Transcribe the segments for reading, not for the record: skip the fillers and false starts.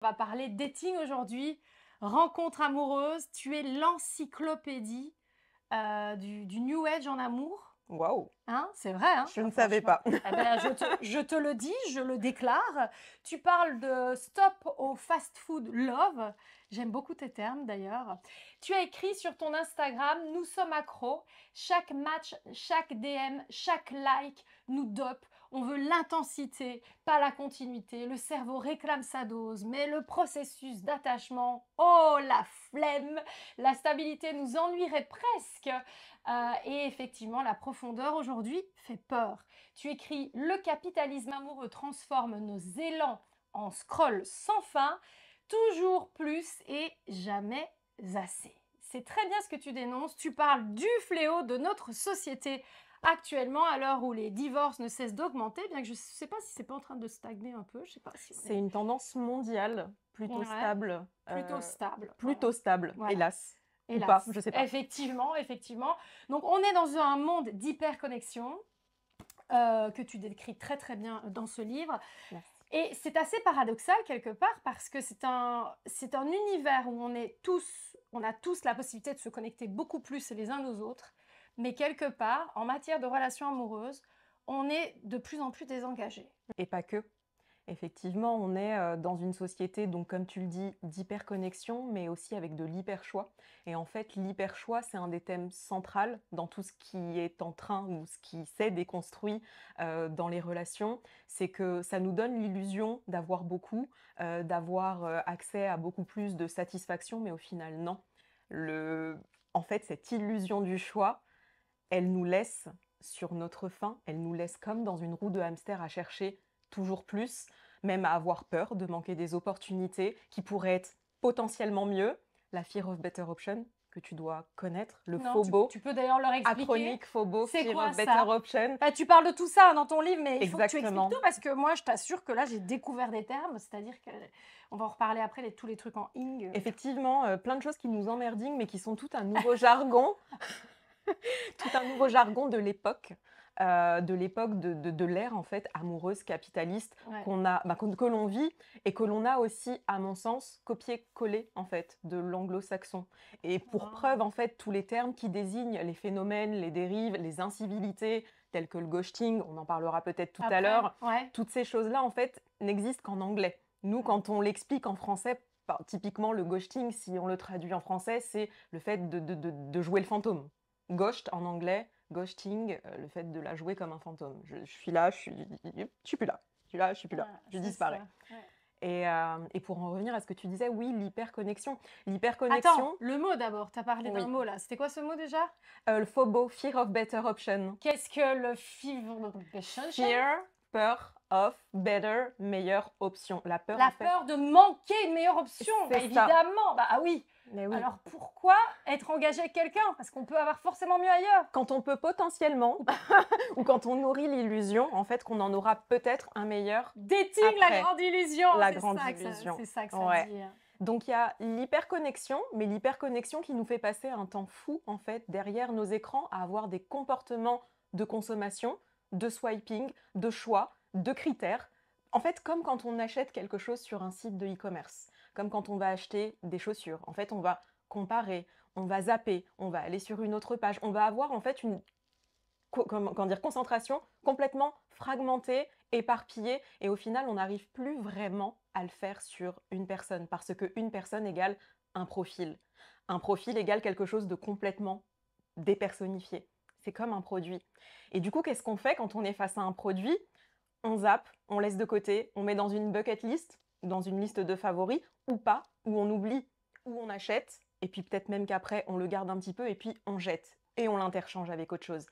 On va parler dating aujourd'hui, rencontre amoureuse. Tu es l'encyclopédie du New Age en amour. Waouh! Hein, c'est vrai, hein, Je ne savais franchement. pas. Eh ben, je te le dis, je le déclare. Tu parles de stop au fast-food love. J'aime beaucoup tes termes d'ailleurs. Tu as écrit sur ton Instagram, nous sommes accros. Chaque match, chaque DM, chaque like nous dope. On veut l'intensité, pas la continuité. Le cerveau réclame sa dose, mais le processus d'attachement, oh la flemme! La stabilité nous ennuierait presque. Et effectivement, la profondeur aujourd'hui fait peur. Tu écris: le capitalisme amoureux transforme nos élans en scroll sans fin, toujours plus et jamais assez. C'est très bien ce que tu dénonces. Tu parles du fléau de notre société actuellement, à l'heure où les divorces ne cessent d'augmenter, bien que je ne sais pas si c'est pas en train de stagner un peu. Je sais pas si on C'est est... une tendance mondiale, Ouais, plutôt stable. Voilà. plutôt stable, Voilà. hélas. Ou pas, Hélas. je sais pas. Effectivement, effectivement. Donc, on est dans un monde d'hyperconnexion que tu décris très très bien dans ce livre. Merci. Et c'est assez paradoxal quelque part parce que c'est un univers où on a tous la possibilité de se connecter beaucoup plus les uns aux autres, mais quelque part, en matière de relations amoureuses, on est de plus en plus désengagé. Et pas que. Effectivement, on est dans une société, donc comme tu le dis, d'hyperconnexion, mais aussi avec de l'hyperchoix. Et en fait, l'hyperchoix, c'est un des thèmes centraux dans tout ce qui est en train ou ce qui s'est déconstruit dans les relations. C'est que ça nous donne l'illusion d'avoir beaucoup, d'avoir accès à beaucoup plus de satisfaction, mais au final, non. En fait, cette illusion du choix, elle nous laisse sur notre faim, elle nous laisse comme dans une roue de hamster à chercher toujours plus, même à avoir peur de manquer des opportunités qui pourraient être potentiellement mieux. La fear of better option, que tu dois connaître, le Non, FOBO, tu peux d'ailleurs leur expliquer. acronyme FOBO, C'est fear quoi of better ça? option. Bah, tu parles de tout ça dans ton livre, mais il faut que tu expliques Exactement. tout parce que moi, je t'assure que là, j'ai découvert des termes, c'est-à-dire que on va en reparler après, tous les trucs en ing. Effectivement, plein de choses qui nous emmerdent, mais qui sont tout un nouveau jargon, tout un nouveau jargon de l'époque de l'ère en fait amoureuse capitaliste Ouais. que l'on vit et que l'on a aussi, à mon sens, copié-collé en fait de l'anglo-saxon. Et pour Ah. preuve en fait tous les termes qui désignent les phénomènes, les dérives, les incivilités telles que le ghosting, on en parlera peut-être tout à Après, l'heure. ouais. Toutes ces choses-là en fait n'existent qu'en anglais. Nous, quand on l'explique en français, typiquement le ghosting, si on le traduit en français, c'est le fait de jouer le fantôme. Ghost en anglais, ghosting, le fait de la jouer comme un fantôme. Je suis là, je suis plus là. Je suis là, je suis plus là. Ah, Je c'est disparais. ça. Ouais. Et pour en revenir à ce que tu disais, oui, l'hyperconnexion. Attends, L'hyperconnexion, le mot d'abord. Tu as parlé d'un oui. mot là. C'était quoi ce mot déjà? Le FOBO, Fear of Better Option. Qu'est-ce que le fever? Fear, peur of better, meilleure option. La peur, La en fait, peur de manquer une meilleure option. Bah, c'est ça. évidemment. Bah ah oui. Mais oui. Alors pourquoi être engagé avec quelqu'un? Parce qu'on peut avoir forcément mieux ailleurs. Quand on peut potentiellement, ou quand on nourrit l'illusion, en fait, qu'on en aura peut-être un meilleur Dating, après. la grande illusion. La C'est grande ça illusion. c'est ça que ça Ouais. dit. Donc il y a l'hyperconnexion, mais l'hyperconnexion qui nous fait passer un temps fou, en fait, derrière nos écrans, à avoir des comportements de consommation, de swiping, de choix, de critères. En fait, comme quand on achète quelque chose sur un site de e-commerce, comme quand on va acheter des chaussures. En fait, on va comparer, on va zapper, on va aller sur une autre page. On va avoir en fait une concentration complètement fragmentée, éparpillée, et au final, on n'arrive plus vraiment à le faire sur une personne, parce qu'une personne égale un profil. Un profil égale quelque chose de complètement dépersonnifié. C'est comme un produit. Et du coup, qu'est-ce qu'on fait quand on est face à un produit? On zappe, on laisse de côté, on met dans une bucket list, dans une liste de favoris, ou pas, ou on oublie, ou on achète, et puis peut-être même qu'après, on le garde un petit peu, et puis on jette, et on l'interchange avec autre chose.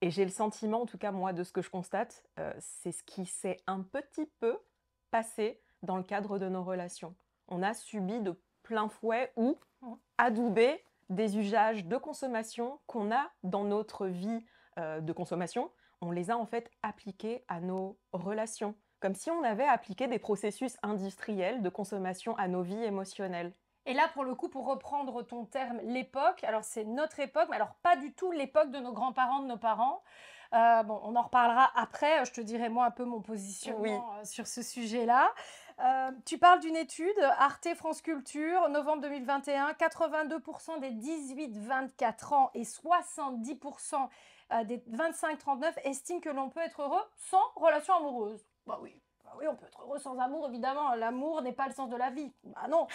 Et j'ai le sentiment, en tout cas moi, de ce que je constate, c'est ce qui s'est un petit peu passé dans le cadre de nos relations. On a subi de plein fouet ou adoubé des usages de consommation qu'on a dans notre vie de consommation. On les a en fait appliqués à nos relations, comme si on avait appliqué des processus industriels de consommation à nos vies émotionnelles. Et là, pour le coup, pour reprendre ton terme, l'époque, alors c'est notre époque, mais alors pas du tout l'époque de nos grands-parents, de nos parents. Bon, on en reparlera après, je te dirai moi un peu mon positionnement sur ce sujet-là. Tu parles d'une étude, Arte France Culture, novembre 2021, 82% des 18-24 ans et 70% des 25-39 estiment que l'on peut être heureux sans relation amoureuse. Bah oui, on peut être heureux sans amour, évidemment. L'amour n'est pas le sens de la vie. Bah non.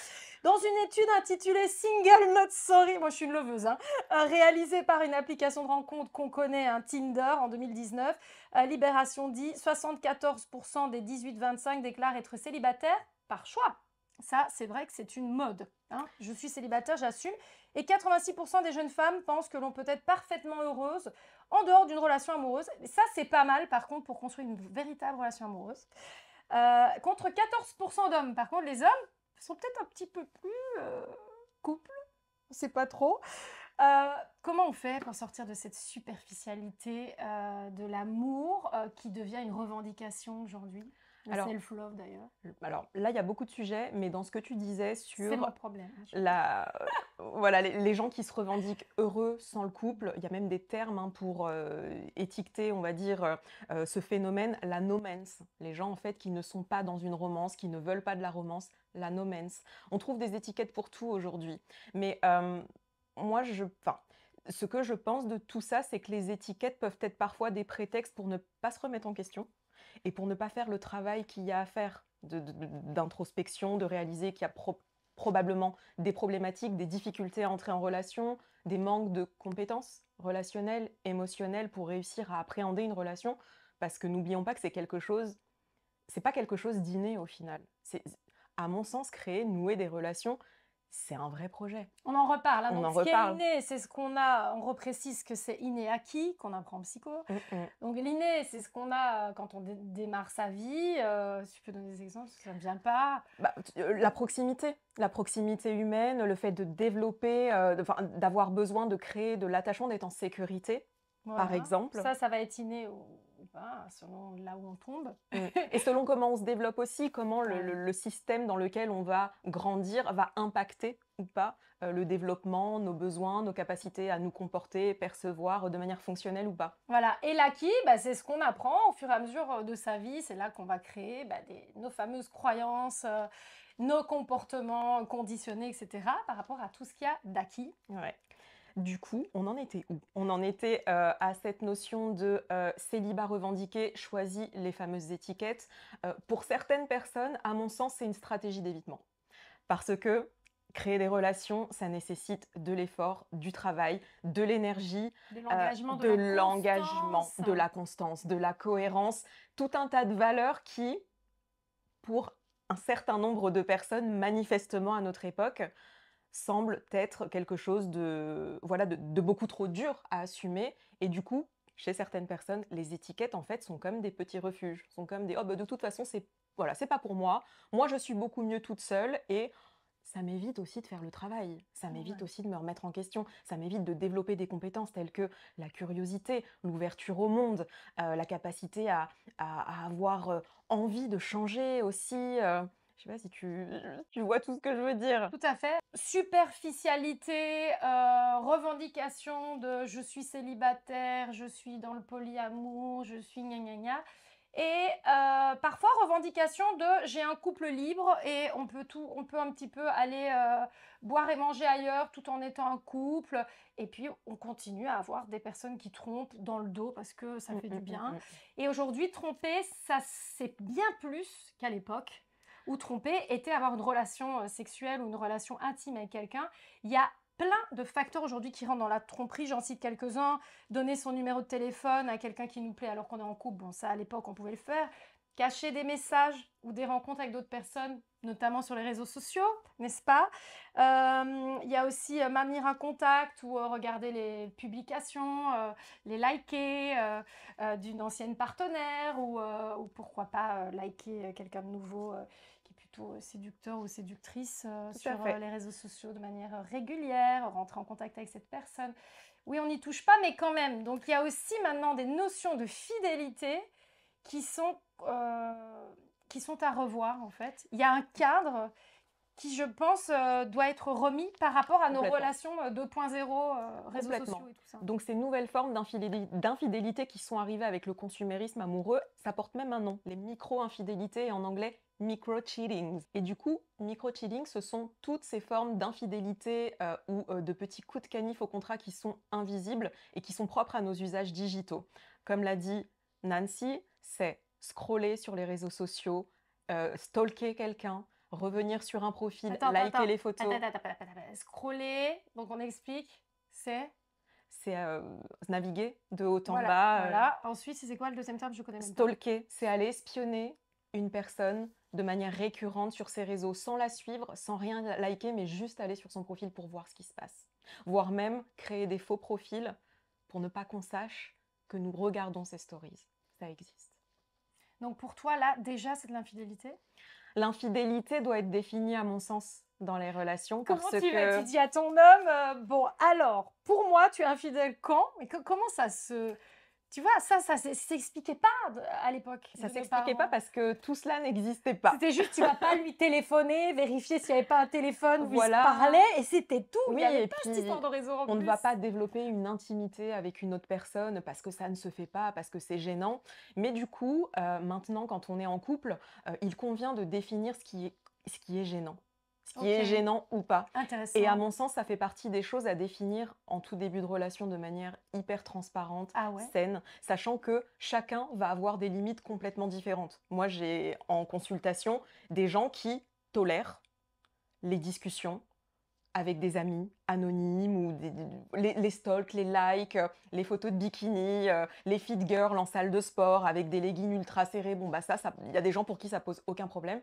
Dans une étude intitulée Single Not Sorry, moi je suis une leveuse, hein, réalisée par une application de rencontre qu'on connaît, un Tinder, en 2019, Libération dit 74% des 18-25 déclarent être célibataires par choix. Ça, c'est vrai que c'est une mode. Hein. Je suis célibataire, j'assume. Et 86% des jeunes femmes pensent que l'on peut être parfaitement heureuse en dehors d'une relation amoureuse. Et ça, c'est pas mal, par contre, pour construire une véritable relation amoureuse. Contre 14% d'hommes. Par contre, les hommes sont peut-être un petit peu plus couple. On ne sait pas trop. Comment on fait pour sortir de cette superficialité de l'amour qui devient une revendication aujourd'hui? Le self-love d'ailleurs. Alors là, il y a beaucoup de sujets, mais dans ce que tu disais C'est sur mon problème. voilà, les gens qui se revendiquent heureux sans le couple, il y a même des termes hein, pour étiqueter, on va dire, ce phénomène, la nomance. Les gens en fait qui ne sont pas dans une romance, qui ne veulent pas de la romance, la nomance. On trouve des étiquettes pour tout aujourd'hui. Mais moi, ce que je pense de tout ça, c'est que les étiquettes peuvent être parfois des prétextes pour ne pas se remettre en question et pour ne pas faire le travail qu'il y a à faire d'introspection, de réaliser qu'il y a probablement des problématiques, des difficultés à entrer en relation, des manques de compétences relationnelles, émotionnelles pour réussir à appréhender une relation, parce que n'oublions pas que c'est pas quelque chose d'inné au final. C'est, à mon sens, nouer des relations, c'est un vrai projet. On en reparle. Hein. Donc, ce qui est inné, c'est ce qu'on a. On reprécise que c'est inné acquis, qu'on apprend en psycho. Donc, l'inné, c'est ce qu'on a quand on démarre sa vie. Si tu peux donner des exemples, ça ne vient pas. La proximité humaine, le fait de développer, d'avoir besoin de créer de l'attachement, d'être en sécurité, voilà. Par exemple. Ça va être inné ou pas, selon là où on tombe. Et selon comment on se développe aussi, comment le système dans lequel on va grandir va impacter ou pas le développement, nos besoins, nos capacités à nous comporter, percevoir de manière fonctionnelle ou pas. Voilà, et l'acquis, c'est ce qu'on apprend au fur et à mesure de sa vie. C'est là qu'on va créer nos fameuses croyances, nos comportements conditionnés, etc. par rapport à tout ce qu'il y a d'acquis. Ouais. Du coup, on en était où? On en était à cette notion de célibat revendiqué, choisi les fameuses étiquettes. Pour certaines personnes, à mon sens, c'est une stratégie d'évitement. Parce que créer des relations, ça nécessite de l'effort, du travail, de l'énergie, de l'engagement, de la constance, de la cohérence, tout un tas de valeurs qui, pour un certain nombre de personnes, manifestement à notre époque, semble être quelque chose de beaucoup trop dur à assumer. Et du coup, chez certaines personnes, les étiquettes, en fait, sont comme des petits refuges. Sont comme des « oh, de toute façon, c'est pas pour moi. Moi, je suis beaucoup mieux toute seule. » Et ça m'évite aussi de faire le travail. Ça m'évite aussi de me remettre en question. Ça m'évite de développer des compétences telles que la curiosité, l'ouverture au monde, la capacité à avoir envie de changer aussi. Je sais pas si tu vois tout ce que je veux dire. Tout à fait. Superficialité, revendication de je suis célibataire, je suis dans le polyamour, je suis gna gna gna. Et parfois revendication de j'ai un couple libre et on peut un petit peu aller boire et manger ailleurs tout en étant un couple. Et puis on continue à avoir des personnes qui trompent dans le dos parce que ça fait du bien. Et aujourd'hui, tromper, ça c'est bien plus qu'à l'époque où tromper était avoir une relation sexuelle ou une relation intime avec quelqu'un. Il y a plein de facteurs aujourd'hui qui rentrent dans la tromperie. J'en cite quelques-uns. Donner son numéro de téléphone à quelqu'un qui nous plaît alors qu'on est en couple. Bon, ça, à l'époque, on pouvait le faire. Cacher des messages ou des rencontres avec d'autres personnes, notamment sur les réseaux sociaux, n'est-ce pas? Il y a aussi maintenir un contact ou regarder les publications, les liker d'une ancienne partenaire ou pourquoi pas liker quelqu'un de nouveau qui est plutôt séducteur ou séductrice sur les réseaux sociaux de manière régulière, rentrer en contact avec cette personne. Oui, on n'y touche pas, mais quand même. Donc, il y a aussi maintenant des notions de fidélité qui sont à revoir, en fait. Il y a un cadre qui, je pense, doit être remis par rapport à nos Complètement. relations 2.0, réseaux Complètement. sociaux et tout ça. Donc ces nouvelles formes d'infidélité qui sont arrivées avec le consumérisme amoureux, ça porte même un nom, les micro-infidélités, et en anglais micro-cheatings. Et du coup, micro-cheating, ce sont toutes ces formes d'infidélité ou de petits coups de canif au contrat qui sont invisibles et qui sont propres à nos usages digitaux. Comme l'a dit Nancy, c'est scroller sur les réseaux sociaux, stalker quelqu'un, revenir sur un profil, Attends, liker les photos. Scroller, donc on explique, c'est... C'est naviguer de haut en Voilà, bas. voilà. Ensuite, c'est quoi le deuxième terme? Je connais même pas. Stalker, c'est aller espionner une personne de manière récurrente sur ses réseaux, sans la suivre, sans rien liker, mais juste aller sur son profil pour voir ce qui se passe. Voire même créer des faux profils pour ne pas qu'on sache que nous regardons ces stories. Ça existe. Donc pour toi, là, déjà, c'est de l'infidélité? L'infidélité doit être définie, à mon sens, dans les relations. Comment parce tu que... dis à ton homme, bon, alors, pour moi, tu es infidèle quand? Mais comment ça se... Tu vois, ça s'expliquait pas à l'époque. Ça de nos s'expliquait pas parents. parce que tout cela n'existait pas. C'était juste, tu vas pas lui téléphoner, vérifier s'il n'y avait pas un téléphone où Voilà. il se parlait, et c'était tout. Il Oui, n'y avait et pas puis, cette histoire de réseau en on ne plus. va pas développer une intimité avec une autre personne parce que ça ne se fait pas, parce que c'est gênant. Mais du coup, maintenant, quand on est en couple, il convient de définir ce qui est gênant. Ce qui est Ok. gênant ou pas. Intéressant. Et à mon sens, ça fait partie des choses à définir en tout début de relation de manière hyper transparente, Ah ouais? saine, sachant que chacun va avoir des limites complètement différentes. Moi, j'ai en consultation des gens qui tolèrent les discussions avec des amis anonymes ou les stalks, les likes, les photos de bikini, les fit girls en salle de sport avec des leggings ultra serrés. Bon, bah ça, il y a des gens pour qui ça pose aucun problème.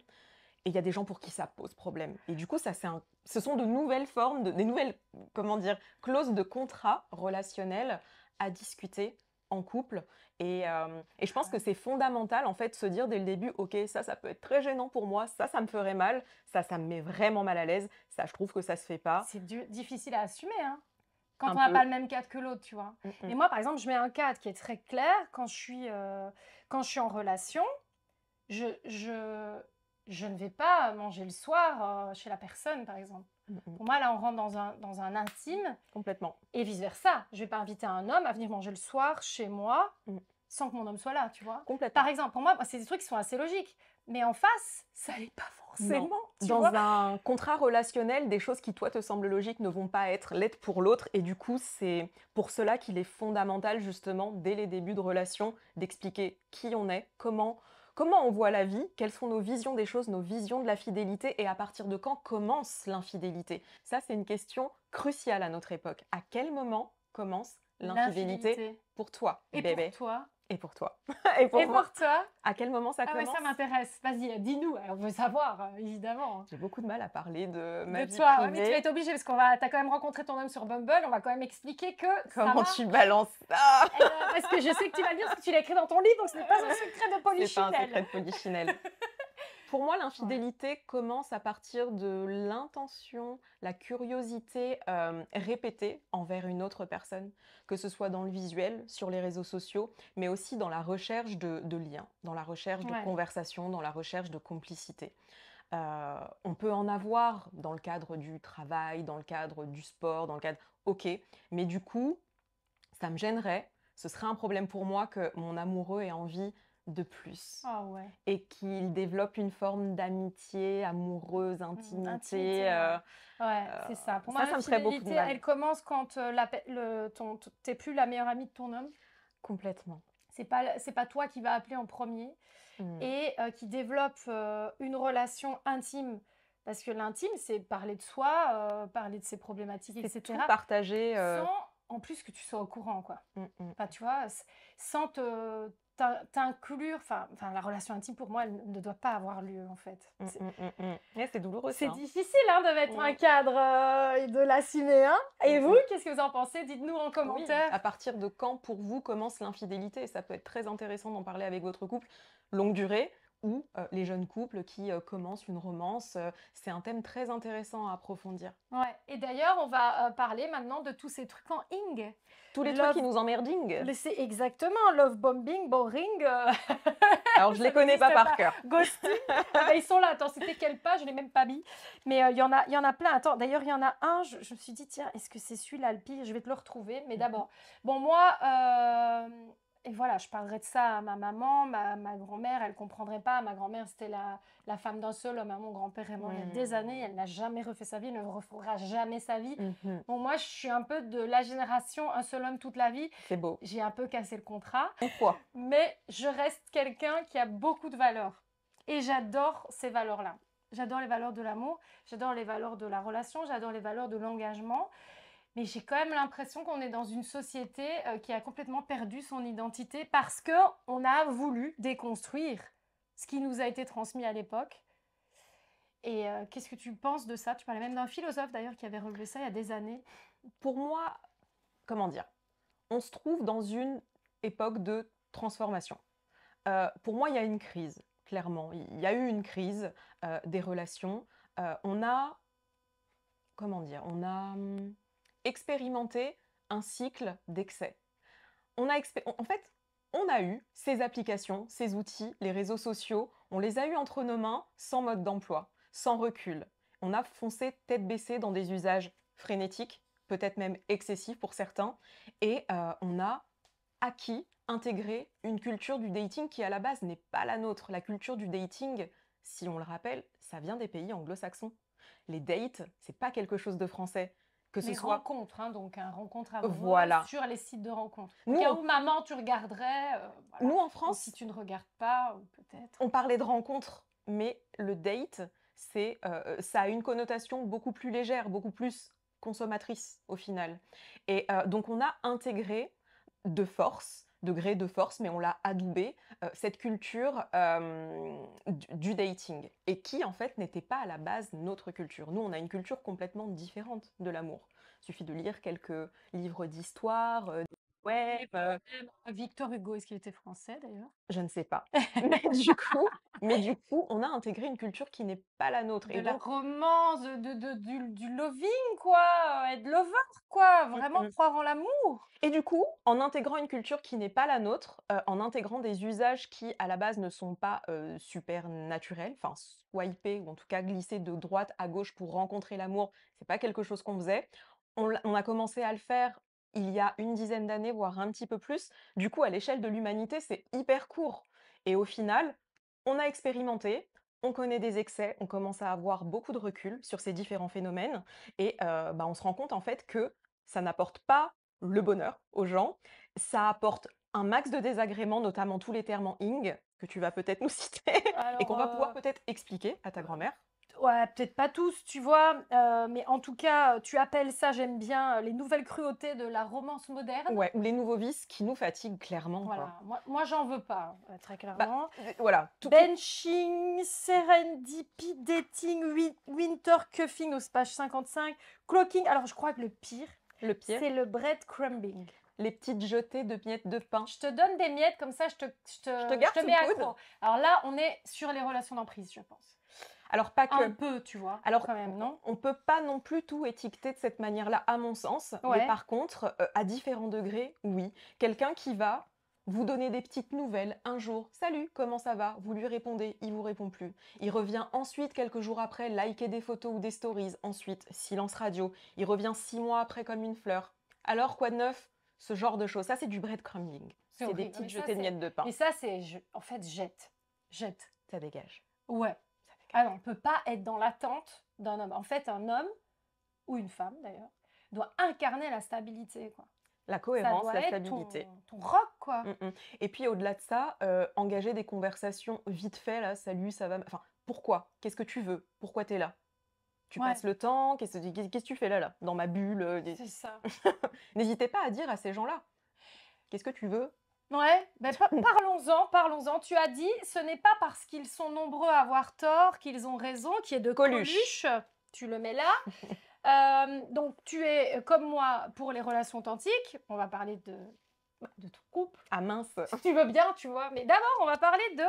Et il y a des gens pour qui ça pose problème. Et du coup, ce sont de nouvelles formes, des nouvelles, comment dire, clauses de contrat relationnel à discuter en couple. Et je pense que c'est fondamental, en fait, de se dire dès le début, ok, ça peut être très gênant pour moi, ça me ferait mal, ça me met vraiment mal à l'aise, ça, je trouve que ça se fait pas. C'est difficile à assumer, hein, quand Un on n'a peu. pas le même cadre que l'autre, tu vois. Mm, Et moi, par exemple, je mets un cadre qui est très clair quand je suis en relation. Je ne vais pas manger le soir chez la personne, par exemple. Pour moi, là, on rentre dans un intime. Complètement. Et vice-versa. Je ne vais pas inviter un homme à venir manger le soir chez moi sans que mon homme soit là, tu vois. Complètement. Par exemple, pour moi, c'est des trucs qui sont assez logiques. Mais en face, ça n'est pas forcément. Dans un contrat relationnel, des choses qui, toi, te semblent logiques ne vont pas être lettres pour l'autre. Et du coup, c'est pour cela qu'il est fondamental, justement, dès les débuts de relation, d'expliquer qui on est, comment on voit la vie, quelles sont nos visions des choses, nos visions de la fidélité, et à partir de quand commence l'infidélité. Ça, c'est une question cruciale à notre époque. À quel moment commence l'infidélité pour toi, bébé? Pour toi. Et pour toi. Et pour toi. À quel moment ça commence? Ouais, ça m'intéresse. Vas-y, dis-nous. On veut savoir, évidemment. J'ai beaucoup de mal à parler de ma vie toi, privée. mais tu vas être obligée parce t'as quand même rencontré ton homme sur Bumble. On va quand même expliquer que Comment tu balances ça? Parce que je sais que tu vas le dire parce que tu l'as écrit dans ton livre, donc ce n'est pas un secret de Polichinelle. C'est pas un secret de Polichinelle. Pour moi, l'infidélité commence à partir de l'intention, la curiosité répétée envers une autre personne, que ce soit dans le visuel, sur les réseaux sociaux, mais aussi dans la recherche de liens, dans la recherche de conversation, dans la recherche de complicité. On peut en avoir dans le cadre du travail, dans le cadre du sport, dans le cadre... Ok, mais du coup, ça me gênerait, ce serait un problème pour moi que mon amoureux ait envie de plus. Oh ouais. Et qu'il développe une forme d'amitié, amoureuse, intimité. C'est ça. Pour moi, ça me ferait beaucoup de mal. Elle commence quand t'es plus la meilleure amie de ton homme. Complètement. C'est pas toi qui va appeler en premier et qui développe une relation intime. Parce que l'intime, c'est parler de soi, parler de ses problématiques, etc. C'est tout partager. Sans, en plus, que tu sois au courant, quoi. Enfin, tu vois, sans t'inclure, enfin, la relation intime, pour moi, elle ne doit pas avoir lieu, en fait. C'est douloureux, c'est difficile de mettre un cadre et de l'assumer. Et vous, qu'est-ce que vous en pensez? Dites-nous en commentaire. À partir de quand, pour vous, commence l'infidélité? Ça peut être très intéressant d'en parler avec votre couple. Longue durée ou les jeunes couples qui commencent une romance. C'est un thème très intéressant à approfondir. Ouais. Et d'ailleurs, on va parler maintenant de tous ces trucs en ing. Tous les trucs Love, qui nous emmerding. c'est exactement love bombing, boring. Alors, je Ça les connais pas n'existe par pas. cœur. Ghosting. Ah bah, ils sont là. Attends, c'était quelle page? Je l'ai même pas mis. Mais il y en a plein. Attends, d'ailleurs, il y en a un. Je me suis dit, tiens, est-ce que c'est celui-là le pire? Je vais te le retrouver. Mais d'abord, bon, moi, et voilà, je parlerai de ça à ma maman. Ma grand-mère, elle comprendrait pas. Ma grand-mère, c'était la femme d'un seul homme. Hein. Mon grand-père est mort il y a des années. Elle n'a jamais refait sa vie. Elle ne refera jamais sa vie. Bon, moi, je suis un peu de la génération un seul homme toute la vie. C'est beau. J'ai un peu cassé le contrat. Pourquoi? Mais je reste quelqu'un qui a beaucoup de valeurs. Et j'adore ces valeurs-là. J'adore les valeurs de l'amour, j'adore les valeurs de la relation, j'adore les valeurs de l'engagement. Mais j'ai quand même l'impression qu'on est dans une société qui a complètement perdu son identité parce qu'on a voulu déconstruire ce qui nous a été transmis à l'époque. Et qu'est-ce que tu penses de ça? Tu parlais même d'un philosophe d'ailleurs qui avait relevé ça il y a des années. Pour moi, comment dire? On se trouve dans une époque de transformation. Pour moi, il y a une crise, clairement. Il y a eu une crise des relations. On a, comment dire, on a expérimenté un cycle d'excès. En fait, on a eu ces applications, ces outils, les réseaux sociaux, on les a eus entre nos mains sans mode d'emploi, sans recul. On a foncé tête baissée dans des usages frénétiques, peut-être même excessifs pour certains, et on a acquis, intégré une culture du dating qui à la base n'est pas la nôtre. La culture du dating, si on le rappelle, ça vient des pays anglo-saxons. Les dates, c'est pas quelque chose de français. Que ce Les soit rencontres, hein, donc un rencontre amoureuse voilà. sur les sites de rencontres. Au Nous, cas on- où maman, tu regarderais, voilà. nous en Et si France, tu ne regardes pas, ou peut-être. on parlait de rencontres, mais le date, ça a une connotation beaucoup plus légère, beaucoup plus consommatrice au final. Et donc on a intégré de force, de gré de force, mais on l'a adoubé, cette culture du dating, et qui en fait n'était pas à la base notre culture. Nous, on a une culture complètement différente de l'amour. Il suffit de lire quelques livres d'histoire, web, Victor Hugo, est-ce qu'il était français d'ailleurs? je ne sais pas. Mais du coup, on a intégré une culture qui n'est pas la nôtre. De Et la donc, romance, du loving, quoi, être lover, quoi, vraiment mm. croire en l'amour. Et du coup, en intégrant une culture qui n'est pas la nôtre, en intégrant des usages qui, à la base, ne sont pas super naturels, enfin, swiper ou en tout cas glisser de droite à gauche pour rencontrer l'amour, c'est pas quelque chose qu'on faisait. On a commencé à le faire il y a une dizaine d'années, voire un petit peu plus. Du coup, à l'échelle de l'humanité, c'est hyper court. Et au final, on a expérimenté, on connaît des excès, on commence à avoir beaucoup de recul sur ces différents phénomènes, et bah, on se rend compte en fait que ça n'apporte pas le bonheur aux gens, ça apporte un max de désagréments, notamment tous les termes en ing, que tu vas peut-être nous citer, et qu'on Alors, va pouvoir peut-être expliquer à ta grand-mère. ouais, peut-être pas tous, tu vois, mais en tout cas, tu appelles ça, j'aime bien, les nouvelles cruautés de la romance moderne. Ouais, ou les nouveaux vices qui nous fatiguent clairement, quoi. Voilà, moi j'en veux pas, très Bah, clairement. voilà, Benching, Serendipity, Dating, Winter Cuffing, aux page 55, Clocking. Alors, je crois que le pire, le pire, c'est le breadcrumbing. les petites jetées de miettes de pain. Je te donne des miettes, comme ça, je te garde sous mets le coude. accro. Alors là, on est sur les relations d'emprise, je pense. Alors, pas que. Un peu, tu vois, Alors, quand même, non? on peut pas non plus tout étiqueter de cette manière-là, à mon sens. Ouais. Mais par contre, à différents degrés, oui. Quelqu'un qui va vous donner des petites nouvelles un jour. Salut, comment ça va? Vous lui répondez, il vous répond plus. Il revient ensuite, quelques jours après, liker des photos ou des stories. Ensuite, silence radio. Il revient 6 mois après comme une fleur. Alors, quoi de neuf? Ce genre de choses. Ça, c'est du breadcrumbing. C'est des horrible. petites Mais ça, jetées de miettes de pain. Et ça, c'est, en fait, jette. Ça dégage. Ouais. Alors, on ne peut pas être dans l'attente d'un homme. En fait, un homme, ou une femme d'ailleurs, doit incarner la stabilité, quoi. La Ça cohérence, doit la être stabilité. ton rock, quoi. Et puis au-delà de ça, engager des conversations vite fait, là, salut, ça va. Enfin, pourquoi? Qu'est-ce que tu veux? Pourquoi t'es là? Tu Ouais. passes le temps? Qu'est-ce que tu fais là, dans ma bulle? C'est ça. N'hésitez pas à dire à ces gens-là, qu'est-ce que tu veux? Ouais, ben parlons-en. Tu as dit, ce n'est pas parce qu'ils sont nombreux à avoir tort qu'ils ont raison, qui est de Coluche. Tu le mets là. Donc, tu es, comme moi, pour les relations authentiques. On va parler de de ton couple, Ah mince! si tu veux bien, tu vois. Mais d'abord, on va parler de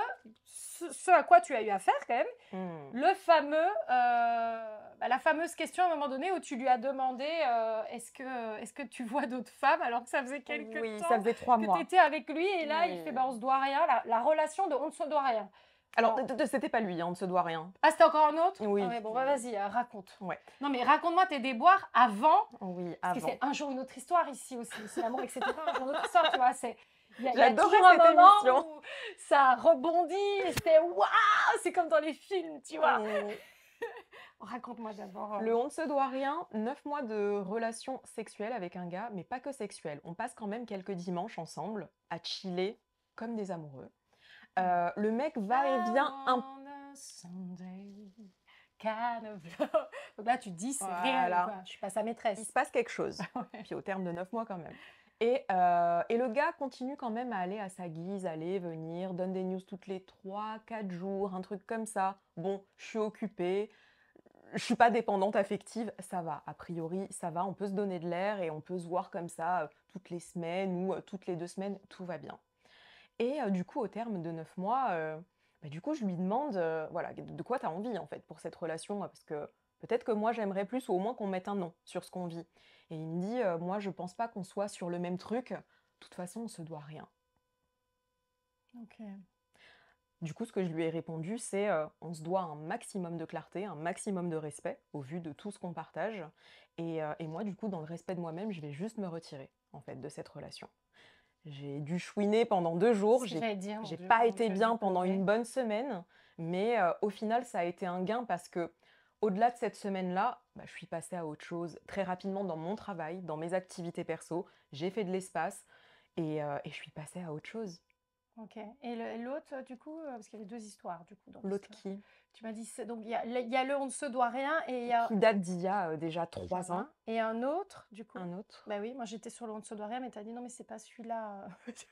ce à quoi tu as eu affaire quand même. Mmh. Le fameux, la fameuse question à un moment donné où tu lui as demandé est-ce que tu vois d'autres femmes alors que ça faisait quelque Oui, ça temps faisait 3 que tu mois. étais avec lui et là il Oui. fait bah, on se doit rien, la relation de on ne se doit rien. Alors, Alors, c'était pas lui, hein, on ne se doit rien. ah, c'était encore un autre? Ah Oui, ouais, bon, bah vas-y, raconte. ouais, Non, mais raconte-moi tes déboires avant, oui, parce que c'est avant. un jour une autre histoire ici aussi. C'est l'amour, etc. Un jour une autre histoire, tu vois. Il y a J'adorais toujours un cette moment émission. où ça rebondit et c'est waouh, c'est comme dans les films, tu vois. Mmh. Raconte-moi d'abord. Le on ne se doit rien, 9 mois de relation sexuelle avec un gars, mais pas que sexuelle. On passe quand même quelques dimanches ensemble à chiller comme des amoureux. Le mec va et vient un On a Sunday, kind of love. Donc là, tu te dis, c'est réel, voilà, quoi. Je suis pas sa il maîtresse. se passe quelque chose. Ouais. Puis au terme de 9 mois quand même. Et le gars continue quand même à aller à sa guise, aller, venir, donne des news toutes les 3, 4 jours, un truc comme ça. Bon, je suis occupée, je suis pas dépendante affective, ça va. A priori, ça va, on peut se donner de l'air et on peut se voir comme ça toutes les semaines ou toutes les 2 semaines, tout va bien. Et du coup, au terme de 9 mois, du coup, je lui demande, voilà, de quoi tu as envie en fait pour cette relation, parce que peut-être que moi j'aimerais plus ou au moins qu'on mette un nom sur ce qu'on vit. Et il me dit, moi je pense pas qu'on soit sur le même truc. De toute façon, on se doit rien. Ok. Du coup, ce que je lui ai répondu, c'est, on se doit un maximum de clarté, un maximum de respect au vu de tout ce qu'on partage. Et moi, du coup, dans le respect de moi-même, je vais juste me retirer en fait de cette relation. J'ai dû chouiner pendant 2 jours, Ce que j'allais te dire, mon j'ai Dieu, pas pardon, été tu as dû bien pendant pleurer. une bonne semaine, mais au final, ça a été un gain parce que au-delà de cette semaine-là, je suis passée à autre chose très rapidement dans mon travail, dans mes activités perso. J'ai fait de l'espace et je suis passée à autre chose. Ok. Et l'autre, du coup, parce qu'il y avait deux histoires, du coup, dans L'autre l'histoire. qui Tu m'as dit, donc il y a le on ne se doit rien et il y a qui date d'il y a déjà 3 ans, voilà. Et un autre, du coup. un autre. Bah oui, moi j'étais sur le on ne se doit rien, mais t'as dit non, mais c'est pas celui-là.